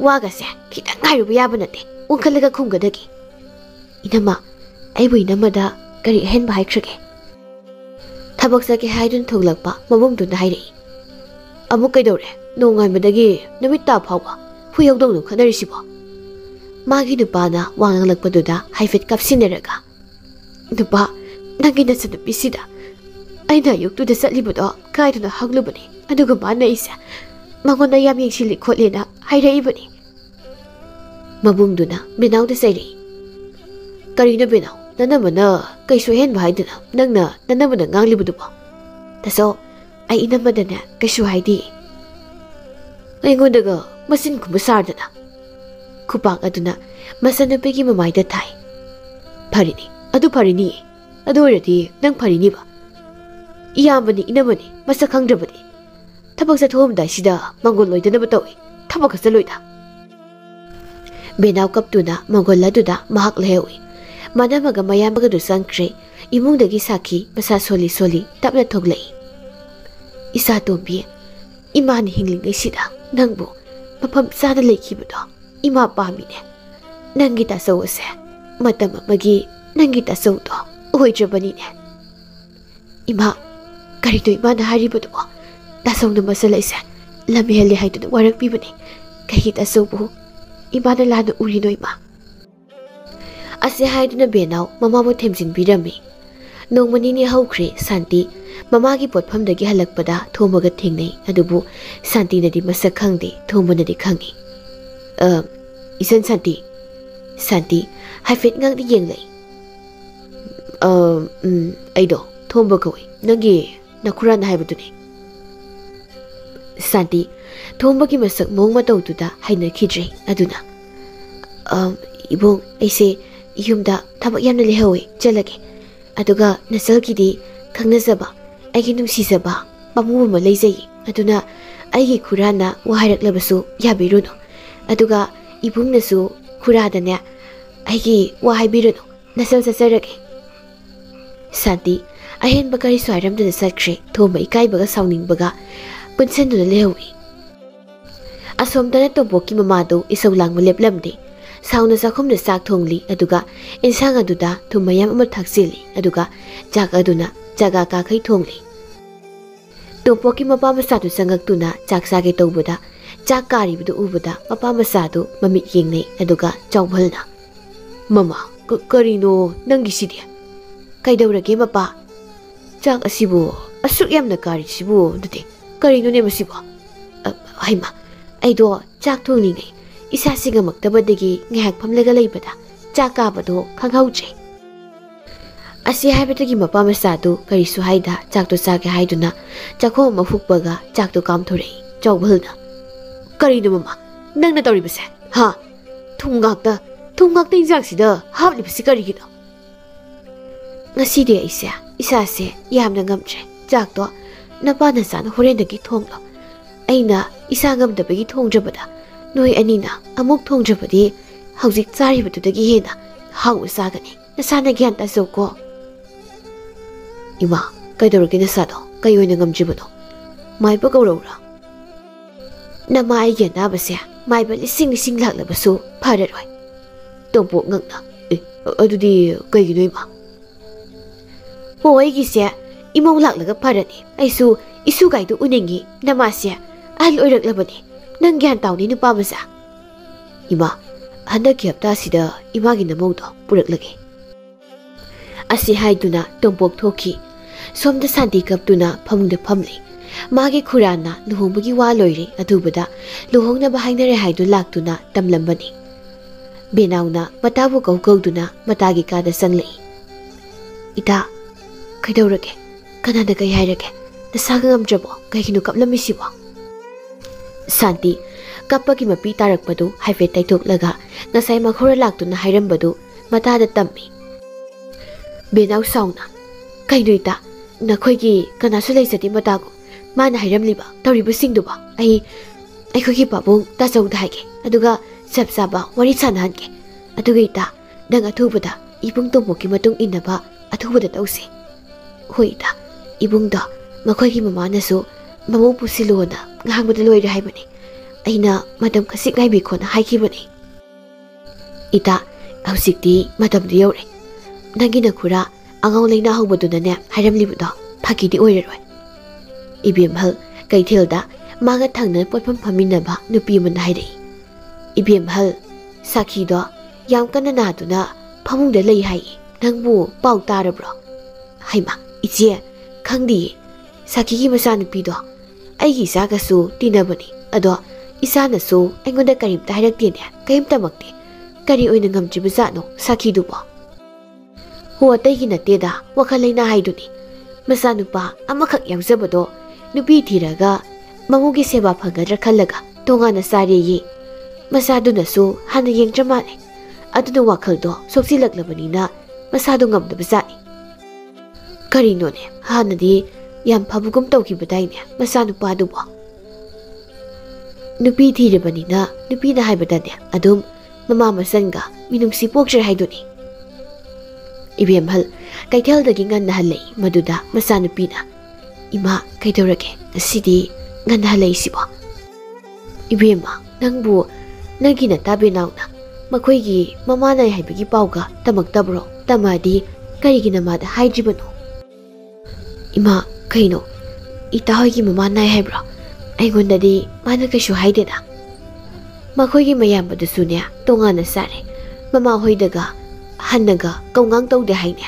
ꯋꯥꯒꯁꯦ ꯈꯤꯇꯪ ꯍꯥꯏꯔꯨꯕ ꯌꯥꯕ ꯅꯠꯇꯦ ꯑꯣꯟꯈꯠꯂꯒ ꯈꯨꯝꯒꯗꯒꯤ ꯏꯅꯝꯃ ꯑꯩꯕꯨ ꯏꯅꯝꯃꯗ ꯀꯔꯤ ꯑꯍꯦꯟꯕ ꯍꯥꯏꯈ꯭ꯔꯒꯦ ꯊꯕꯛ ꯆꯠꯀꯦ ꯍꯥꯏꯗꯨꯅ ꯊꯣꯛꯂꯛꯄ ꯃꯕꯨꯡꯗꯨꯅ ꯍꯥꯏꯔꯛꯏ ꯑꯃꯨꯛ ꯀꯩꯗꯧꯔꯦ ꯅꯣꯡꯉꯥꯟꯕꯗꯒꯤ ꯅꯨꯃꯤꯠ ꯇꯥ ꯐꯥꯎꯕ ꯍꯨꯏ ꯍꯧꯗꯧꯅ ꯈꯠꯅꯔꯤꯁꯤꯕꯣ ꯃꯥꯒꯤ ꯅꯨꯄꯥꯅ ꯋꯥ ꯉꯥꯡꯂꯛꯄꯗꯨꯗ ꯍꯥꯏꯐꯦꯠ ꯀꯥꯞꯁꯤꯟꯅꯔꯒ ꯅꯨꯄꯥ ꯅꯪꯒꯤ ꯅꯆꯟꯅꯨꯄꯤꯁꯤꯗ ꯑꯩꯅ ꯑꯌꯨꯛꯇꯨꯗ ꯆꯠꯂꯤꯕꯗꯣ ꯀꯥꯏꯗꯅ ꯍꯪꯂꯨꯕꯅꯤ ꯑꯗꯨꯒ ꯃꯥꯅ ꯑꯩꯁꯦ ꯃꯉꯣꯟꯗ ꯌꯥꯝ ꯌꯦꯡꯁꯤꯜꯂꯤ ꯈꯣꯠꯂꯦꯅ ꯍꯥꯏꯔꯛꯏꯕꯅꯤ ꯃꯕꯨꯡꯗꯨꯅ ꯕꯦꯅꯥꯎꯗ ꯆꯩꯔꯛꯏ ꯀꯔꯤꯅꯣ ꯕꯦꯅꯥꯎ ꯅꯅꯝꯃꯅ ꯀꯩꯁꯨ ꯑꯍꯦꯟꯕ ꯍꯥꯏꯗꯅ ꯅꯪꯅ ꯅꯅꯝꯃꯅ ꯉꯥꯡꯂꯤꯕꯗꯨꯕꯣ ꯇꯥꯆꯧ ꯑꯩ ꯏꯅꯝꯃꯗꯅꯦ ꯀꯩꯁꯨ ꯍꯥꯏꯗꯦ ꯑꯩꯉꯣꯟꯗꯒ ꯃꯆꯤꯟ ꯈꯨꯝꯕ ꯁꯥꯔꯗꯅ ꯈꯨꯄꯥꯛ ꯑꯗꯨꯅ ꯃꯆꯟꯅꯨꯄꯤꯒꯤ ꯃꯃꯥꯏꯗ ꯊꯥꯏ ꯐꯔꯤꯅꯤ ꯑꯗꯨ ꯐꯔꯤꯅꯤꯌꯦ ꯑꯗꯨ ꯑꯣꯏꯔꯗꯤ ꯅꯪ ꯐꯔꯤꯅꯤꯕ ꯏꯌꯥꯝꯕꯅꯤ ꯏꯅꯝꯃꯅꯤ ꯃꯁꯛ ꯈꯪꯗ꯭ꯔꯕꯗꯤ ꯊꯕꯛ ꯆꯠꯊꯣꯛꯑꯝꯗꯥꯏꯁꯤꯗ ꯃꯪꯒꯣꯜ ꯂꯣꯏꯗꯅꯕ ꯇꯧꯏ ꯊꯕꯛꯀ ꯆꯠꯂꯣꯏꯗ ꯕꯦꯅꯥꯎ ꯀꯞꯇꯨꯅ ꯃꯪꯒꯣꯜ ꯑꯗꯨꯗ ꯃꯍꯥꯛ ꯂꯩꯍꯧꯏ ꯃꯅꯝꯃꯒ ꯃꯌꯥꯝꯕꯒꯗꯨ ꯆꯪꯈ꯭ꯔꯦ ꯏꯃꯨꯡꯗꯒꯤ ꯁꯥꯈꯤ ꯃꯁꯥ ꯁꯣꯜꯂꯤ ꯁꯣꯜꯂꯤ ꯇꯞꯅ ꯊꯣꯛꯂꯛꯏ ꯏꯆꯥ ꯇꯣꯝꯕꯤ ꯏꯃꯥꯅ ꯍꯤꯡꯂꯤꯉꯩꯁꯤꯗ ꯅꯪꯕꯨ ꯃꯐꯝ ꯆꯥꯅ ꯂꯩꯈꯤꯕꯗꯣ ꯏꯃꯥ ꯄꯥꯝꯃꯤꯅꯦ ꯅꯪꯒꯤ ꯇꯥꯆꯧ ꯑꯁꯦ ꯃꯇꯝ ꯑꯃꯒꯤ ꯅꯪꯒꯤ ꯇꯥꯆꯧꯗꯣ ꯑꯣꯏꯗ꯭ꯔꯕꯅꯤꯅꯦ ꯏꯃꯥ ꯀꯔꯤꯅꯣ ꯏꯃꯥꯅ ꯍꯥꯏꯔꯤꯕꯗꯨꯕꯣ ꯇꯥꯆꯧꯅ ꯃꯆꯜ ꯑꯩꯁꯦ ꯂꯝ ꯍꯦꯜꯂꯦ ꯍꯥꯏꯗꯨꯅ ꯋꯥꯔꯛꯄꯤꯕꯅꯤ ꯀꯩꯒꯤ ꯇꯥꯆꯧꯕꯨ ꯏꯃꯥꯅ ꯂꯥꯟꯅ ꯎꯔꯤꯅꯣ ꯏꯃꯥ ꯑꯁꯤ ꯍꯥꯏꯗꯨꯅ ꯕꯦꯅꯥꯎ ꯃꯃꯥꯕꯨ ꯊꯦꯝꯖꯤꯟꯕꯤꯔꯝꯃꯤ ꯅꯣꯡꯃ ꯅꯤꯅꯤ ꯍꯧꯈ꯭ꯔꯦ ꯁꯥꯟꯇꯤ ꯃꯃꯥꯒꯤ ꯄꯣꯠꯐꯝꯗꯒꯤ ꯍꯜꯂꯛꯄꯗ ꯊꯣꯝꯕꯒ ꯊꯦꯡꯅꯩ ꯑꯗꯨꯕꯨ ꯁꯥꯟꯇꯤꯅꯗꯤ ꯃꯁꯛ ꯈꯪꯗꯦ ꯊꯣꯝꯕꯅꯗꯤ ꯈꯪꯏ ꯏꯆꯟ ꯁꯥꯟꯇꯤ ꯁꯥꯟꯇꯤ ꯍꯥꯏꯐꯦꯠ ꯉꯥꯛꯅ ꯌꯦꯡꯂꯛꯏ ꯑꯩꯗꯣ ꯊꯣꯝꯕ ꯀꯧꯏ ꯅꯪꯒꯤ ꯅꯈꯨꯔꯥꯅ ꯍꯥꯏꯕꯗꯨꯅꯤ ꯁꯥꯟꯇꯤ ꯊꯣꯝꯕꯒꯤ ꯃꯁꯛ ꯃꯑꯣꯡ ꯃꯇꯧꯗꯨꯗ ꯍꯩꯅꯈꯤꯗ꯭ꯔꯦ ꯑꯗꯨꯅ ꯏꯕꯨꯡ ꯑꯩꯁꯦ ꯌꯨꯝꯗ ꯊꯕꯛ ꯌꯥꯝꯅ ꯂꯩꯍꯧꯋꯦ ꯆꯠꯂꯒꯦ ꯑꯗꯨꯒ ꯅꯆꯜꯒꯤꯗꯤ ꯈꯪꯅꯖꯕ ꯑꯩꯒꯤ ꯅꯨꯡꯁꯤꯖꯕ ꯃꯃꯨ ꯑꯃ ꯂꯩꯖꯩ ꯑꯗꯨꯅ ꯑꯩꯒꯤ ꯈꯨꯔꯥꯅ ꯋꯥ ꯍꯥꯏꯔꯛꯂꯕꯁꯨ ꯌꯥꯕꯤꯔꯨꯅꯨ ꯑꯗꯨꯒ ꯏꯕꯨꯡꯅꯁꯨ ꯈꯨꯔꯥꯗꯅꯦ ꯑꯩꯒꯤ ꯋꯥ ꯍꯥꯏꯕꯤꯔꯨꯅꯨ ꯅꯆꯜ ꯆꯠꯆꯔꯒꯦ ꯁꯥꯟꯇꯤ ꯑꯍꯦꯟꯕ ꯀꯔꯤꯁꯨ ꯍꯥꯏꯔꯝꯗꯅ ꯆꯠꯈ꯭ꯔꯦ ꯊꯣꯝꯕ ꯏꯀꯥꯏꯕꯒ ꯁꯥꯎꯅꯤꯡꯕꯒ ꯄꯨꯟꯁꯤꯟꯗꯨꯅ ꯂꯩꯍꯧꯏ ꯑꯁꯣꯝꯗꯅ ꯇꯣꯝꯄꯣꯛꯀꯤ ꯃꯃꯥꯗꯨ ꯏꯁꯧ ꯂꯥꯡꯕ ꯂꯦꯞꯂꯝꯗꯦ ꯁꯥꯎꯅ ꯆꯥꯛꯈꯨꯝꯗ ꯆꯥꯛ ꯊꯣꯡꯂꯤ ꯑꯗꯨꯒ ꯏꯟꯁꯥꯡ ꯑꯗꯨꯗ ꯊꯨꯝ ꯃꯌꯥꯝ ꯑꯃ ꯊꯥꯛꯆꯤꯜꯂꯤ ꯑꯗꯨꯒ ꯆꯥꯛ ꯑꯗꯨꯅ ꯆꯥꯒꯥ ꯀꯥꯈꯩ ꯊꯣꯡꯂꯤ ꯇꯣꯝꯄꯣꯛꯀꯤ ꯃꯄꯥ ꯃꯆꯥꯗꯨ ꯆꯪꯉꯛꯇꯨꯅ ꯆꯥꯛ ꯆꯥꯒꯦ ꯇꯧꯕꯗ ꯆꯥꯛ ꯀꯥꯔꯤꯕꯗꯨ ꯎꯕꯗ ꯃꯄꯥ ꯃꯆꯥꯗꯨ ꯃꯃꯤꯠ ꯌꯦꯡꯅꯩ ꯑꯗꯨꯒ ꯆꯥꯎꯕꯜꯅ ꯃꯃꯥ ꯀꯔꯤꯅꯣ ꯅꯪꯒꯤꯁꯤꯗꯤ ꯀꯩꯗꯧꯔꯒꯦ ꯃꯄꯥ ꯆꯥꯛ ꯑꯁꯤꯕꯨ ꯑꯁꯨꯛ ꯌꯥꯝꯅ ꯀꯥꯔꯤꯁꯤꯕꯨ ꯑꯗꯨꯗꯤ ꯀꯔꯤꯅꯣꯅꯦ ꯃꯁꯤꯕꯣ ꯍꯩꯃꯥ ꯑꯩꯗꯣ ꯆꯥꯛ ꯊꯣꯡꯂꯤꯉꯩ ꯏꯁꯥꯁꯤ ꯉꯝꯃꯛꯇꯕꯗꯒꯤ ꯉꯥꯏꯍꯥꯛ ꯐꯝꯂꯒ ꯂꯩꯕꯗ ꯆꯥꯛ ꯀꯥꯕꯗꯣ ꯈꯪꯍꯧꯗ꯭ꯔꯦ꯫ ꯑꯁꯤ ꯍꯥꯏꯕꯗꯒꯤ ꯃꯄꯥ ꯃꯆꯥꯗꯨ ꯀꯔꯤꯁꯨ ꯍꯥꯏꯗ ꯆꯥꯛꯇꯣ ꯆꯥꯒꯦ ꯍꯥꯏꯗꯨꯅ ꯆꯥꯛꯈꯣꯝ ꯑꯃ ꯍꯨꯛꯄꯒ ꯆꯥꯛꯇꯣ ꯀꯥꯝꯊꯣꯔꯛꯏ ꯆꯥꯎꯕꯜꯅ꯫ ꯀꯔꯤꯅꯣ ꯃꯃꯥ ꯅꯪꯅ ꯇꯧꯔꯤꯕꯁꯦ? ꯍꯥ? ꯊꯨꯝ ꯉꯥꯛꯇ ꯏꯟꯖꯥꯡꯁꯤꯗ ꯍꯥꯞꯂꯤꯕꯁꯤ ꯀꯔꯤꯒꯤꯅꯣ? ꯉꯁꯤꯗꯤ ꯑꯩꯁꯦ ꯏꯁꯥꯁꯦ ꯌꯥꯝꯅ ꯉꯝꯗ꯭ꯔꯦ, ꯆꯥꯛꯇꯣ ꯅꯄꯥ ꯅꯆꯥꯅ ꯍꯣꯔꯦꯟꯗꯒꯤ ꯊꯣꯡꯂꯣ, ꯑꯩꯅ ꯏꯁꯥ ꯉꯝꯗꯕꯒꯤ ꯊꯣꯡꯗ꯭ꯔꯕꯗ ꯅꯣꯏ ꯑꯅꯤꯅ ꯑꯃꯨꯛ ꯊꯣꯡꯗ꯭ꯔꯕꯗꯤ ꯍꯧꯖꯤꯛ ꯆꯥꯔꯤꯕꯗꯨꯗꯒꯤ ꯍꯦꯟꯅ ꯍꯥꯎꯅ ꯆꯥꯒꯅꯤ, ꯅꯁꯥꯅ ꯒ꯭ꯌꯥꯟ ꯇꯥꯖꯧꯀꯣ꯫ ꯏꯃꯥ ꯀꯩꯗꯧꯔꯒꯦ ꯅꯁꯥꯗꯣ? ꯀꯩ ꯑꯣꯏꯅ ꯉꯝꯗ꯭ꯔꯤꯕꯅꯣ? ꯃꯥꯏꯕ ꯀꯧꯔꯧꯔꯥ? ꯅꯃꯥ ꯑꯩꯒꯤ ꯑꯅꯥꯕꯁꯦ ꯃꯥꯏꯕ ꯂꯤꯁꯤꯡ ꯂꯥꯛꯂꯕꯁꯨ ꯐꯔꯔꯣꯏ꯫ ꯇꯣꯝꯄꯣꯛ ꯉꯛꯅ ꯑꯗꯨꯗꯤ ꯀꯩꯒꯤꯅꯣ ꯏꯃꯥ? ꯍꯣ ꯑꯩꯒꯤꯁꯦ ꯏꯃꯧ ꯂꯥꯛꯂꯒ ꯐꯔꯅꯤ, ꯑꯩꯁꯨ ꯏꯁꯨꯒꯥꯏꯗꯨ ꯎꯅꯤꯡꯉꯤ, ꯅꯃꯥꯁꯦ ꯑꯍꯜ ꯑꯣꯏꯔꯛꯂꯕꯅꯤ, ꯅꯪ ꯒ꯭ꯌꯥꯟ ꯇꯥꯎꯅꯤ ꯅꯨꯄꯥ ꯃꯆꯥ꯫ ꯏꯃꯥ ꯍꯟꯗꯛꯀꯤ ꯍꯞꯇꯥꯁꯤꯗ ꯏꯃꯥꯒꯤ ꯅꯃꯧꯗꯣ ꯄꯨꯔꯛꯂꯒꯦ꯫ ꯑꯁꯤ ꯍꯥꯏꯗꯨꯅ ꯇꯣꯝꯄꯣꯛ ꯊꯣꯛꯈꯤ꯫ ꯁꯣꯝꯗ ꯁꯥꯟꯇꯤ ꯀꯞꯇꯨꯅ ꯐꯃꯨꯡꯗ ꯐꯝꯂꯤ꯫ ꯃꯥꯒꯤ ꯈꯨꯔꯥꯟꯅ ꯂꯨꯍꯣꯡꯕꯒꯤ ꯋꯥ ꯂꯣꯏꯔꯦ, ꯑꯗꯨꯕꯨꯗ ꯂꯨꯍꯣꯡꯅꯕ ꯍꯥꯏꯅꯔꯦ ꯍꯥꯏꯗꯨ ꯂꯥꯛꯇꯨꯅ ꯇꯝꯂꯝꯕꯅꯤ꯫ ꯕꯦꯅꯥꯎꯅ ꯃꯇꯥꯕꯨ ꯀꯧꯗꯨꯅ ꯃꯇꯥꯒꯤ ꯀꯥꯗ ꯆꯪꯂꯛꯏ꯫ ꯏꯇꯥ ꯀꯩꯗꯧꯔꯒꯦ? ꯀꯅꯥꯅ ꯀꯩ ꯍꯥꯏꯔꯒꯦ? ꯅꯁꯥꯒ ꯉꯝꯗ꯭ꯔꯕꯣ? ꯀꯩꯒꯤꯅꯣ ꯀꯞꯂꯝꯃꯤꯁꯤꯕꯣ? ꯁꯥꯟꯇꯤ ꯀꯞꯄꯒꯤ ꯃꯄꯤ ꯇꯥꯔꯛꯄꯗꯨ ꯍꯥꯏꯐꯦꯠ ꯇꯩꯊꯣꯛꯂꯒ ꯉꯁꯥꯏ ꯃꯈꯣꯔ ꯂꯥꯛꯇꯨꯅ ꯍꯥꯏꯔꯝꯕꯗꯨ ꯃꯇꯥꯗ ꯇꯝꯃꯤ꯫ ꯕꯦꯅꯥꯎ ꯁꯥꯎꯅ ꯀꯩꯅꯣ ꯏꯇꯥ, ꯅꯈꯣꯏꯒꯤ ꯀꯅꯥꯁꯨ ꯂꯩꯖꯗꯦ ꯃꯇꯥꯒꯨꯝ, ꯃꯥꯅ ꯍꯥꯏꯔꯝꯂꯤꯕ ꯇꯧꯔꯤꯕꯁꯤꯡꯗꯨꯕꯣ ꯑꯩꯈꯣꯏꯒꯤ ꯄꯥꯕꯨꯡ ꯇꯥꯆꯧꯗ ꯍꯥꯏꯒꯦ, ꯑꯗꯨꯒ ꯆꯞ ꯆꯥꯕ ꯋꯥꯔꯤ ꯁꯥꯟꯅꯍꯟꯒꯦ, ꯑꯗꯨꯒ ꯏꯇꯥ ꯅꯪ ꯑꯊꯨꯕꯗ ꯏꯕꯨꯡ ꯇꯣꯝꯄꯣꯛꯀꯤ ꯃꯇꯨꯡ ꯏꯟꯅꯕ ꯑꯊꯨꯕꯗ ꯇꯧꯁꯤ꯫ ꯍꯣꯏ ꯏꯇꯥ, ꯏꯕꯨꯡꯗꯣ ꯃꯈꯣꯏꯒꯤ ꯃꯃꯥꯅꯁꯨ ꯃꯃꯧ ꯄꯨꯁꯤꯜꯂꯣꯅ ꯉꯥꯡꯕꯗ ꯂꯣꯏꯔꯦ ꯍꯥꯏꯕꯅꯤ, ꯑꯩꯅ ꯃꯇꯝ ꯈꯖꯤꯛ ꯉꯥꯏꯕꯤꯈꯣꯅ ꯍꯥꯏꯈꯤꯕꯅꯤ꯫ ꯏꯇꯥ ꯍꯧꯖꯤꯛꯇꯤ ꯃꯇꯝꯗꯨ ꯌꯧꯔꯦ, ꯅꯪꯒꯤ ꯅꯈꯨꯔꯥ ꯑꯉꯥꯎ ꯂꯩꯅꯥ ꯍꯧꯕꯗꯨꯅꯅꯦ ꯍꯥꯏꯔꯝꯂꯤꯕꯗꯣ ꯐꯥꯒꯤꯗꯤ ꯑꯣꯏꯔꯔꯣꯏ꯫ ꯏꯕꯦꯝꯍꯜ ꯀꯩꯊꯦꯜꯗ ꯃꯥꯒ ꯊꯪꯅꯅ ꯄꯣꯠꯐꯝ ꯐꯝꯃꯤꯟꯅꯕ ꯅꯨꯄꯤ ꯑꯃꯅ ꯍꯥꯏꯔꯛꯏ꯫ ꯏꯕꯦꯝꯍꯜ ꯁꯥꯈꯤꯗꯣ ꯌꯥꯝ ꯀꯟꯅ ꯅꯥꯗꯨꯅ ꯐꯃꯨꯡꯗ ꯂꯩ ꯍꯥꯏꯌꯦ, ꯅꯪꯕꯨ ꯄꯥꯎ ꯇꯥꯔꯕ꯭ꯔꯣ? ꯍꯩꯃꯥ ꯏꯆꯦ ꯈꯪꯗꯤꯌꯦ, ꯁꯥꯈꯤꯒꯤ ꯃꯆꯥꯅꯨꯄꯤꯗꯣ ꯑꯩꯒꯤ ꯏꯆꯥꯒꯁꯨ ꯇꯤꯟꯅꯕꯅꯤ, ꯑꯗꯣ ꯏꯆꯥꯅꯁꯨ ꯑꯩꯉꯣꯟꯗ ꯀꯔꯤꯝꯇ ꯍꯥꯏꯔꯛꯇꯦꯅꯦ, ꯀꯔꯤꯝꯇꯃꯛꯇꯦ, ꯀꯔꯤ ꯑꯣꯏꯅ ꯉꯝꯗ꯭ꯔꯤꯕꯖꯥꯠꯅꯣ ꯁꯥꯈꯤꯗꯨꯕꯣ? ꯍꯣ ꯑꯇꯩꯒꯤ ꯅꯠꯇꯦꯗ, ꯋꯥꯈꯜ ꯂꯩꯅꯥ ꯍꯥꯏꯗꯨꯅꯤ, ꯃꯆꯥꯅꯨꯄꯥ ꯑꯃꯈꯛ ꯌꯥꯎꯖꯕꯗꯣ ꯅꯨꯄꯤ ꯊꯤꯔꯒ ꯃꯃꯧꯒꯤ ꯁꯦꯕꯥ ꯐꯪꯒꯗ꯭ꯔꯥ ꯈꯜꯂꯒ ꯇꯣꯉꯥꯟꯅ ꯆꯥꯔꯦꯌꯦ, ꯃꯆꯥꯗꯨꯅꯁꯨ ꯍꯥꯟꯅ ꯌꯦꯡꯗ꯭ꯔ ꯃꯥꯜꯂꯦ, ꯑꯗꯨꯅ ꯋꯥꯈꯜꯗꯣ ꯁꯣꯛꯆꯤꯜꯂꯛꯂꯕꯅꯤꯅ ꯃꯁꯥꯗꯣ ꯉꯝꯗꯕꯖꯥꯠꯅꯤ꯫ ꯀꯔꯤꯅꯣꯅꯦ ꯍꯥꯟꯅꯗꯤ ꯌꯥꯝ ꯐꯕꯒꯨꯝ ꯇꯧꯈꯤꯕꯗꯥꯏꯅꯦ ꯃꯆꯥꯅꯨꯄꯥꯗꯨꯕꯣ? ꯅꯨꯄꯤ ꯊꯤꯔꯕꯅꯤꯅ ꯅꯨꯄꯤꯅ ꯍꯥꯏꯕꯗꯅꯦ ꯑꯗꯨꯝ ꯃꯃꯥ ꯃꯆꯟꯒ ꯃꯤꯅꯨꯡꯁꯤ ꯄꯣꯛꯆ꯭ꯔꯦ ꯍꯥꯏꯗꯨꯅꯤ꯫ ꯏꯕꯦꯝꯍꯜ ꯀꯩꯊꯦꯜꯗꯒꯤ ꯉꯟꯅ ꯍꯜꯂꯛꯏ, ꯃꯗꯨꯗ ꯃꯆꯥꯅꯨꯄꯤꯅ ꯏꯃꯥ ꯀꯩꯗꯧꯔꯒꯦ ꯉꯁꯤꯗꯤ ꯉꯟꯅ ꯍꯜꯂꯛꯏꯁꯤꯕꯣ? ꯏꯕꯦꯝꯃ ꯅꯪꯕꯨ ꯅꯪꯒꯤ ꯅꯇꯥ ꯕꯦꯅꯥꯎꯅ ꯃꯈꯣꯏꯒꯤ ꯃꯃꯥ ꯅꯥꯏ ꯍꯥꯏꯕꯒꯤ ꯄꯥꯎꯒ ꯇꯝꯃꯛꯇꯕ꯭ꯔꯣ? ꯇꯝꯃꯛꯑꯗꯤ ꯀꯔꯤꯒꯤ ꯅꯃꯥꯗ ꯍꯥꯏꯗ꯭ꯔꯤꯕꯅꯣ? ꯏꯃꯥ ꯀꯩꯅꯣ ꯏꯇꯥ ꯍꯣꯏꯒꯤ ꯃꯃꯥ ꯅꯥꯏ ꯍꯥꯏꯕ꯭ꯔꯣ? ꯑꯩꯉꯣꯟꯗꯗꯤ ꯃꯥꯅ ꯀꯩꯁꯨ ꯍꯥꯏꯗꯦꯅ꯫ ꯃꯈꯣꯏꯒꯤ ꯃꯌꯥꯝꯕꯗꯨꯁꯨꯅꯦ ꯇꯣꯉꯥꯟꯅ ꯆꯥꯔꯦ, ꯃꯃꯥ ꯍꯣꯏꯗꯒ ꯍꯟꯅꯒ ꯀꯧꯉꯥꯡ ꯇꯧꯗꯦ ꯍꯥꯏꯅꯦ꯫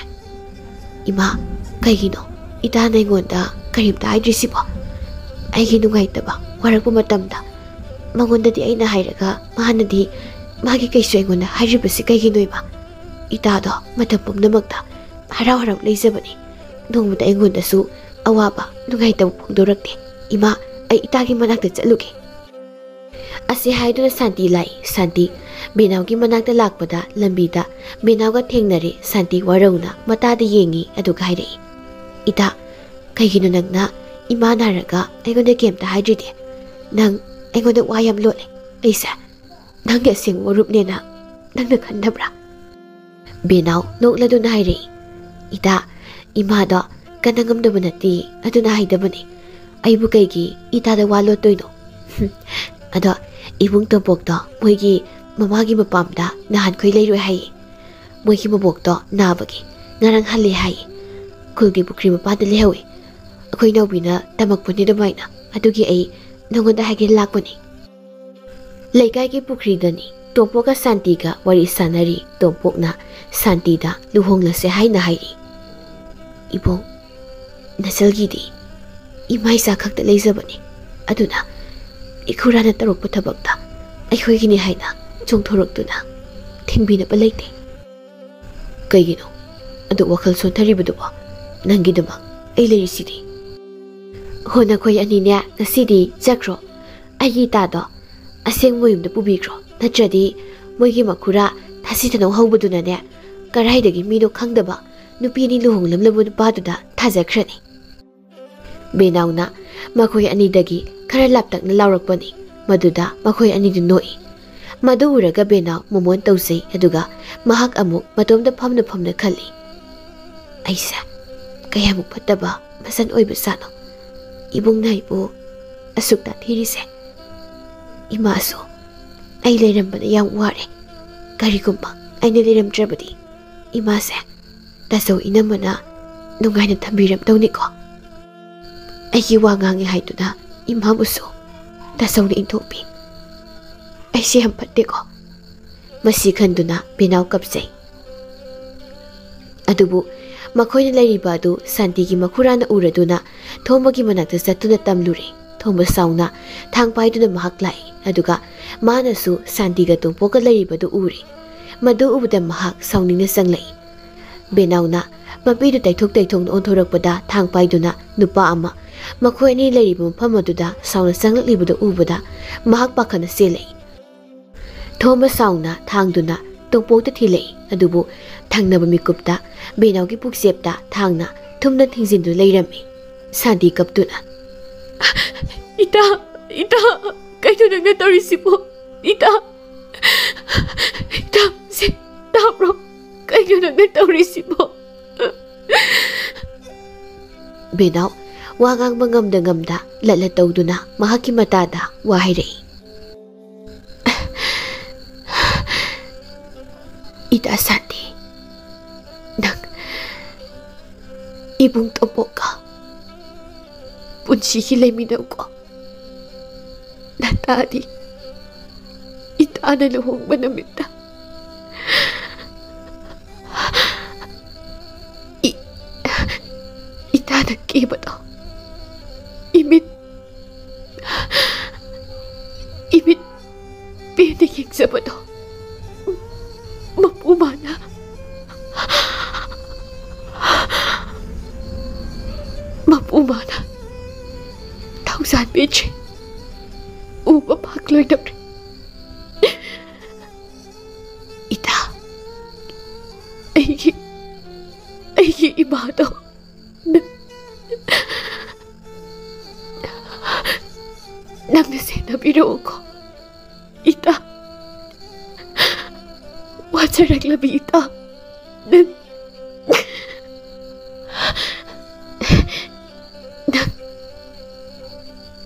ꯏꯃꯥ ꯀꯩꯒꯤꯅꯣ ꯏꯇꯥꯅ ꯑꯩꯉꯣꯟꯗ ꯀꯔꯤꯝꯇ ꯍꯥꯏꯗ꯭ꯔꯤꯁꯤꯕꯣ? ꯑꯩꯒꯤ ꯅꯨꯡꯉꯥꯏꯇꯕ ꯋꯥꯔꯛꯄ ꯃꯇꯝꯗ ꯃꯉꯣꯟꯗꯗꯤ ꯑꯩꯅ ꯍꯥꯏꯔꯒ ꯃꯥꯅꯗꯤ ꯃꯥꯒꯤ ꯀꯩꯁꯨ ꯑꯩꯉꯣꯟꯗ ꯍꯥꯏꯗ꯭ꯔꯤꯕꯁꯤ ꯀꯩꯒꯤꯅꯣ ꯏꯃꯥ? ꯏꯇꯥꯗꯣ ꯃꯇꯝ ꯄꯨꯝꯅꯃꯛꯇ ꯍꯔꯥꯎ ꯍꯔꯥꯎ ꯂꯩꯖꯕꯅꯤ, ꯅꯣꯡꯃꯗ ꯑꯩꯉꯣꯟꯗꯁꯨ ꯑꯋꯥꯕ ꯅꯨꯡꯉꯥꯏꯇꯕ ꯐꯣꯡꯗꯣꯔꯛꯇꯦ꯫ ꯏꯃꯥ ꯑꯩ ꯏꯇꯥꯒꯤ ꯃꯅꯥꯛꯇ ꯆꯠꯂꯨꯒꯦ꯫ ꯑꯁꯤ ꯍꯥꯏꯗꯨꯅ ꯁꯥꯟꯇꯤ ꯂꯥꯛꯏ꯫ ꯁꯥꯟꯇꯤ ꯕꯦꯅꯥꯎꯒꯤ ꯃꯅꯥꯛꯇ ꯂꯥꯛꯄꯗ ꯂꯝꯕꯤꯗ ꯕꯦꯅꯥꯎꯒ ꯊꯦꯡꯅꯔꯦ꯫ ꯁꯥꯟꯇꯤ ꯋꯥꯔꯧꯅ ꯃꯇꯥꯗ ꯌꯦꯡꯉꯤ, ꯑꯗꯨꯒ ꯍꯥꯏꯔꯛꯏ, ꯏꯇꯥ ꯀꯩꯒꯤꯅꯣ ꯅꯪꯅ ꯏꯃꯥ ꯅꯥꯔꯒ ꯑꯩꯉꯣꯟꯗ ꯀꯩꯝꯇ ꯍꯥꯏꯗ꯭ꯔꯤꯗꯤ? ꯅꯪ ꯑꯩꯉꯣꯟꯗ ꯋꯥ ꯌꯥꯝ ꯂꯣꯠꯂꯦ, ꯑꯩꯁꯦ ꯅꯪꯒꯤ ꯑꯁꯦꯡꯕ ꯃꯔꯨꯞꯅꯦꯅ ꯅꯪꯅ ꯈꯟꯗꯕ꯭ꯔꯥ? ꯕꯦꯅꯥꯎ ꯅꯣꯛꯂꯗꯨꯅ ꯍꯥꯏꯔꯛꯏ, ꯏꯇꯥ ꯏꯃꯥꯗꯣ ꯀꯟꯅ ꯉꯝꯗꯕ ꯅꯠꯇꯦ, ꯑꯗꯨꯅ ꯍꯥꯏꯗꯕꯅꯤ, ꯑꯩꯕꯨ ꯀꯩꯒꯤ ꯏꯇꯥꯗ ꯋꯥ ꯂꯣꯠꯇꯣꯏꯅꯣ? ꯑꯗꯣ ꯏꯕꯨꯡ ꯇꯣꯝꯄꯣꯛꯇꯣ ꯃꯣꯏꯒꯤ ꯃꯃꯥꯒꯤ ꯃꯄꯥꯝꯗ ꯅꯍꯥꯟꯈꯣꯏ ꯂꯩꯔꯣꯏ ꯍꯥꯏꯌꯦ, ꯃꯣꯏꯒꯤ ꯃꯕꯣꯛꯇꯣ ꯅꯥꯕꯒꯤ ꯉꯔꯥꯡ ꯍꯜꯂꯦ ꯍꯥꯏꯌꯦ, ꯈꯨꯜꯒꯤ ꯄꯨꯈ꯭ꯔꯤ ꯃꯄꯥꯟꯗ ꯂꯩꯍꯧꯏ, ꯑꯩꯈꯣꯏ ꯅꯥꯎꯕꯤꯅ ꯇꯝꯃꯛꯄꯅꯤ ꯑꯗꯨꯃꯥꯏꯅ, ꯑꯗꯨꯒꯤ ꯑꯩ ꯅꯉꯣꯟꯗ ꯍꯥꯏꯒꯦ ꯂꯥꯛꯄꯅꯤ꯫ ꯂꯩꯀꯥꯏꯒꯤ ꯄꯨꯈ꯭ꯔꯤꯗꯅꯤ ꯇꯣꯝꯄꯣꯛꯀ ꯁꯥꯟꯇꯤꯒ ꯋꯥꯔꯤ ꯁꯥꯟꯅꯔꯤ꯫ ꯇꯣꯝꯄꯣꯛꯅ ꯁꯥꯟꯇꯤꯗ ꯂꯨꯍꯣꯡꯂꯁꯦ ꯍꯥꯏꯅ ꯍꯥꯏꯔꯤ꯫ ꯏꯕꯨꯡ ꯅꯆꯜꯒꯤꯗꯤ ꯏꯃꯥ ꯏꯆꯥ ꯈꯛꯇ ꯂꯩꯖꯕꯅꯤ, ꯑꯗꯨꯅ ꯏꯈꯨꯔꯥꯅ ꯇꯧꯔꯛꯄ ꯊꯕꯛꯇ ꯑꯩꯈꯣꯏꯒꯤꯅꯤ ꯍꯥꯏꯅ ꯆꯣꯡꯊꯣꯔꯛꯇꯨꯅ ꯊꯤꯡꯕꯤꯅꯕ ꯂꯩꯇꯦ꯫ ꯀꯩꯒꯤꯅꯣ ꯑꯗꯨ ꯋꯥꯈꯜ ꯁꯣꯟꯊꯔꯤꯕꯗꯨꯕꯣ? ꯅꯪꯒꯤꯗꯃꯛ ꯑꯩ ꯂꯩꯔꯤꯁꯤꯗꯤ꯫ ꯍꯣ ꯅꯈꯣꯏ ꯑꯅꯤꯅꯦ ꯉꯁꯤꯗꯤ ꯆꯠꯈ꯭ꯔꯣ꯫ ꯑꯩꯒꯤ ꯏꯇꯥꯗꯣ ꯑꯁꯦꯡꯕ ꯌꯨꯝꯗ ꯄꯨꯕꯤꯈ꯭ꯔꯣ, ꯅꯠꯇ꯭ꯔꯗꯤ ꯃꯣꯏꯒꯤ ꯃꯈꯨꯔꯥ ꯊꯥꯁꯤ ꯇꯅꯧ ꯍꯧꯕꯗꯨꯅꯅꯦ ꯀꯔꯥꯏꯗꯒꯤ ꯃꯤꯅꯣ ꯈꯪꯗꯕ ꯅꯨꯄꯤ ꯑꯅꯤ ꯂꯨꯍꯣꯡꯂꯝꯂꯕ ꯅꯨꯄꯥꯗꯨꯗ ꯊꯥꯖꯈ꯭ꯔꯅꯤ꯫ ꯕꯦꯅꯥꯎꯅ ꯃꯈꯣꯏ ꯑꯅꯤꯗꯒꯤ ꯈꯔ ꯂꯥꯞꯇꯛꯅ ꯂꯥꯎꯔꯛꯄꯅꯤ꯫ ꯃꯗꯨꯗ ꯃꯈꯣꯏ ꯑꯅꯤꯗꯨ ꯅꯣꯛꯏ꯫ ꯃꯗꯨ ꯎꯔꯒ ꯕꯦꯅꯥꯎ ꯃꯣꯃꯣꯟ ꯇꯧꯖꯩ, ꯑꯗꯨꯒ ꯃꯍꯥꯛ ꯑꯃꯨꯛ ꯃꯇꯣꯝꯗ ꯐꯝꯅ ꯈꯜꯂꯤ, ꯑꯩꯁꯦ ꯀꯌꯥꯃꯨꯛ ꯐꯠꯇꯕ ꯃꯁꯟ ꯑꯣꯏꯕ ꯁꯥꯅꯣ ꯏꯕꯨꯡꯅ ꯑꯩꯕꯨ ꯑꯁꯨꯛ ꯇꯥꯊꯤꯔꯤꯁꯦ꯫ ꯏꯃꯥꯁꯨ ꯑꯩ ꯂꯩꯔꯝꯕꯅ ꯌꯥꯝ ꯋꯥꯔꯦ꯫ ꯀꯔꯤꯒꯨꯝꯕ ꯑꯩꯅ ꯂꯩꯔꯝꯗ꯭ꯔꯕꯗꯤ ꯏꯃꯥꯁꯦ ꯇꯥꯆꯧ ꯏꯅꯝꯃꯅ ꯅꯨꯡꯉꯥꯏꯅ ꯊꯝꯕꯤꯔꯝꯗꯧꯅꯤꯀꯣ꯫ ꯑꯩꯒꯤ ꯋꯥ ꯉꯥꯡꯉꯦ ꯍꯥꯏꯗꯨꯅ ꯏꯃꯥꯕꯨꯁꯨ ꯇꯥꯆꯧꯅ ꯏꯟꯊꯣꯛꯄꯤ꯫ ꯑꯩꯁꯦ ꯌꯥꯝ ꯐꯠꯇꯦꯀꯣ꯫ ꯃꯁꯤ ꯈꯟꯗꯨꯅ ꯕꯦꯅꯥꯎ ꯀꯞꯆꯩ꯫ ꯑꯗꯨꯕꯨ ꯃꯈꯣꯏꯅ ꯂꯩꯔꯤꯕ ꯑꯗꯨ ꯁꯥꯟꯇꯤꯒꯤ ꯃꯈꯨꯔꯥꯅ ꯎꯔꯗꯨꯅ ꯊꯣꯝꯕꯒꯤ ꯃꯅꯥꯛꯇ ꯆꯠꯇꯨꯅ ꯇꯝꯂꯨꯔꯦ꯫ ꯊꯣꯝꯕ ꯁꯥꯎꯅ ꯊꯥꯡ ꯄꯥꯏꯗꯨꯅ ꯃꯍꯥꯛ ꯂꯥꯛꯏ, ꯑꯗꯨꯒ ꯃꯥꯅꯁꯨ ꯁꯥꯟꯇꯤꯒ ꯇꯣꯝꯄꯣꯛꯀ ꯂꯩꯔꯤꯕꯗꯨ ꯎꯔꯦ꯫ ꯃꯗꯨ ꯎꯕꯗ ꯃꯍꯥꯛ ꯁꯥꯎꯅꯤꯡꯅ ꯆꯪꯂꯛꯏ꯫ ꯕꯦꯅꯥꯎꯅ ꯃꯄꯤꯗꯨ ꯇꯩꯊꯣꯛꯅ ꯑꯣꯟꯊꯣꯔꯛꯄꯗ ꯊꯥꯡ ꯄꯥꯏꯗꯨꯅ ꯅꯨꯄꯥ ꯑꯃ ꯃꯈꯣꯏ ꯑꯅꯤ ꯂꯩꯔꯤꯕ ꯃꯐꯝ ꯑꯗꯨꯗ ꯁꯥꯎꯅ ꯆꯪꯂꯛꯂꯤꯕꯗꯨ ꯎꯕꯗ ꯃꯍꯥꯛ ꯄꯥꯈꯠꯅ ꯆꯦꯜꯂꯛꯏ꯫ ꯊꯣꯝꯕ ꯁꯥꯎꯅ ꯊꯥꯡꯗꯨꯅ ꯇꯣꯝꯄꯣꯛꯇ ꯊꯤꯜꯂꯛꯏ, ꯑꯗꯨꯕꯨ ꯊꯪꯅꯕ ꯃꯤꯀꯨꯞꯇ ꯕꯦꯅꯥꯎꯒꯤ ꯄꯨꯛꯆꯦꯞꯇ ꯊꯥꯡꯅ ꯊꯨꯝꯅ ꯊꯤꯡꯖꯤꯟꯗꯨꯅ ꯂꯩꯔꯝꯃꯤ꯫ ꯁꯥꯟꯇꯤ ꯀꯞꯇꯨꯅ, ꯏꯇꯥ, ꯏꯇꯥ, ꯀꯩꯅꯣ ꯅꯪꯅ ꯇꯧꯔꯤꯁꯤꯕꯣ? ꯏꯇꯥ, ꯏꯇꯥ, ꯁꯤ ꯇꯥꯕ꯭ꯔꯣ? ꯀꯩꯅꯣ ꯅꯪꯅ ꯇꯧꯔꯤꯁꯤꯕꯣ? ꯕꯦꯅꯥꯎ ꯋꯥ ꯉꯥꯡꯕ ꯉꯝꯗ ꯂꯠꯂ ꯇꯧꯗꯨꯅ ꯃꯍꯥꯛꯀꯤ ꯃꯇꯥꯗ ꯋꯥ ꯍꯥꯏꯔꯛꯏ꯫ ꯏꯇꯥ ꯁꯥꯟꯇꯤ, ꯅꯪ 이붕 떠보가 분식이 레미너고 나타니 이따는 홍만합니다. 이따는 끼버도 이미 비행사버도 마부마나 마부마나 당산 비치 우바 박로이 답래 이다 애기 이마도 남는 새나 비로우고 이다 와자락라비 이다 난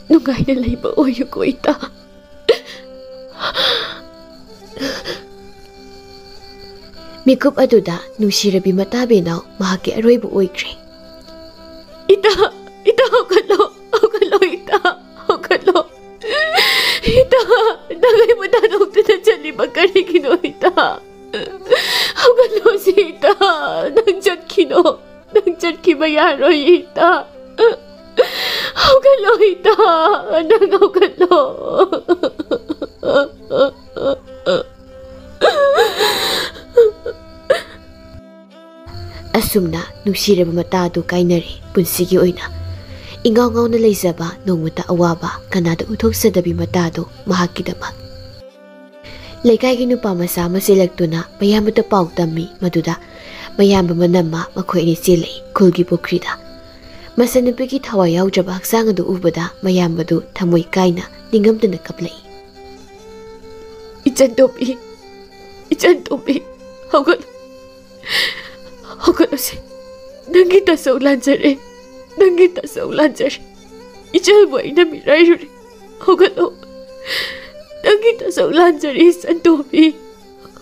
nungaina laiba oyo ko ita. Mikup aduda nusirabi mata Benaw mahaki aroybo oykre. Ita hokalo ita hokalo. Ita nagay mo tanong na dyan magkari kino ita. Hokalo si ita nagdyan kimayaroy ita. Hokalo ita nang hokalo. Asumna nusiraba matado kainari punsigi oina. Ingaw-ngaw na laysaba nongmata awaba kanada uthoksadabhi matado mahakkidamak. Leikaygi nupa masama silagtuna mayamata paw tammi maduda mayamba manama makhoi ani silai khulgi pukrida. Masanupigi thawai yaudraba haksang adu ubada mayambadu thamoi kaina ningamdana kaplai. Ichan topi hokalo se nangita saulanjare ichal boy na mirai hokalo nangita saulanjare santopi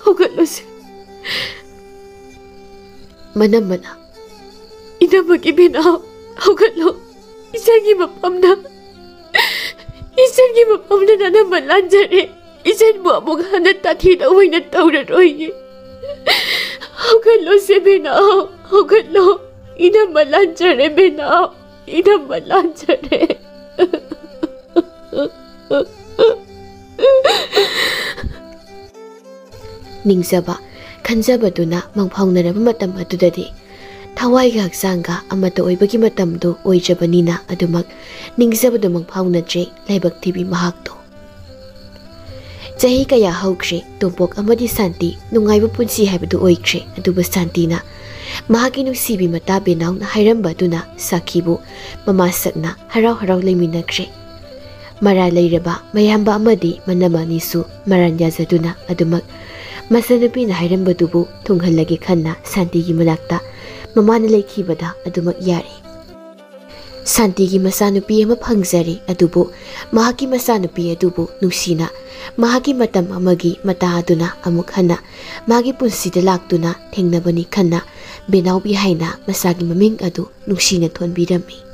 hokalo se manamana inamagi Benaw hokalo isangi mapamna nanamalanjare isan mo among hanat tatina way na tauraroy. Hokalo si Benaw hokalo inamalanjare Benaw inamalanjare. ꯅꯤꯡꯖꯕ ꯈꯟꯖꯕꯗꯨꯅ ꯃꯪꯐꯥꯎꯅꯔꯕ ꯃꯇꯝ ꯑꯗꯨꯗꯗꯤ ꯊꯋꯥꯏꯒ ꯍꯛꯆꯥꯡꯒ ꯑꯃꯠꯇ ꯑꯣꯏꯕꯒꯤ ꯃꯇꯝꯗꯨ ꯑꯣꯏꯖꯕꯅꯤꯅ ꯑꯗꯨꯃꯛ ꯅꯤꯡꯖꯕꯗꯨ ꯃꯪꯐꯥꯎꯅꯗ꯭ꯔꯦ ꯂꯥꯏꯕꯛ ꯊꯤꯕꯤ ꯃꯍꯥꯛꯇꯣ꯫ ꯆꯍꯤ ꯀꯌꯥ ꯍꯧꯈ꯭ꯔꯦ ꯇꯣꯝꯄꯣꯛ ꯑꯃꯗꯤ ꯁꯥꯟꯇꯤ ꯅꯨꯡꯉꯥꯏꯕ ꯄꯨꯟꯁꯤ ꯍꯥꯏꯕꯗꯨ ꯑꯣꯏꯈ꯭ꯔꯦ꯫ ꯑꯗꯨꯕꯨ ꯁꯥꯟꯇꯤꯅ ꯃꯍꯥꯛꯀꯤ ꯅꯨꯡꯁꯤꯕꯤ ꯃꯇꯥ ꯕꯦꯅꯥꯎꯅ ꯍꯥꯏꯔꯝꯕ ꯑꯗꯨꯅ ꯁꯥꯈꯤꯕꯨ ꯃꯃꯥꯁꯛꯅ ꯍꯔꯥꯎ ꯍꯔꯥꯎ ꯂꯩꯃꯤꯟꯅꯈ꯭ꯔꯦ꯫ ꯃꯔꯥ ꯂꯩꯔꯕ ꯃꯌꯥꯝꯕ ꯑꯃꯗꯤ ꯃꯅꯝ ꯑꯅꯤꯁꯨ ꯃꯔꯥꯟ ꯌꯥꯖꯗꯨꯅ ꯑꯗꯨꯃꯛ ꯃꯆꯥꯅꯨꯄꯤꯅ ꯍꯥꯏꯔꯝꯕꯗꯨꯕꯨ ꯊꯨꯡꯍꯜꯂꯒꯦ ꯈꯟꯅ ꯁꯥꯟꯇꯤꯒꯤ ꯃꯅꯥꯛꯇ ꯃꯃꯥꯅ ꯂꯩꯈꯤꯕꯗ ꯑꯗꯨꯃꯛ ꯌꯥꯔꯦ꯫ ꯁꯥꯟꯇꯤꯒꯤ ꯃꯆꯥꯅꯨꯄꯤ ꯑꯃ ꯐꯪꯖꯔꯦ꯫ ꯑꯗꯨꯕꯨ ꯃꯍꯥꯛꯀꯤ ꯃꯆꯥꯅꯨꯄꯤ ꯑꯗꯨꯕꯨ ꯅꯨꯡꯁꯤꯅ ꯃꯍꯥꯛꯀꯤ ꯃꯇꯝ ꯑꯃꯒꯤ ꯃꯇꯥ ꯑꯗꯨꯅ ꯑꯃꯨꯛ ꯍꯟꯅ ꯃꯥꯒꯤ ꯄꯨꯟꯁꯤꯗ ꯂꯥꯛꯇꯨꯅ ꯊꯦꯡꯅꯕꯅꯤ ꯈꯟꯅ ꯕꯦꯅꯥꯎꯕꯤ ꯍꯥꯏꯅ ꯃꯆꯥꯒꯤ ꯃꯃꯤꯡ ꯑꯗꯨ ꯅꯨꯡꯁꯤꯅ ꯊꯣꯟꯕꯤꯔꯝꯃꯤ꯫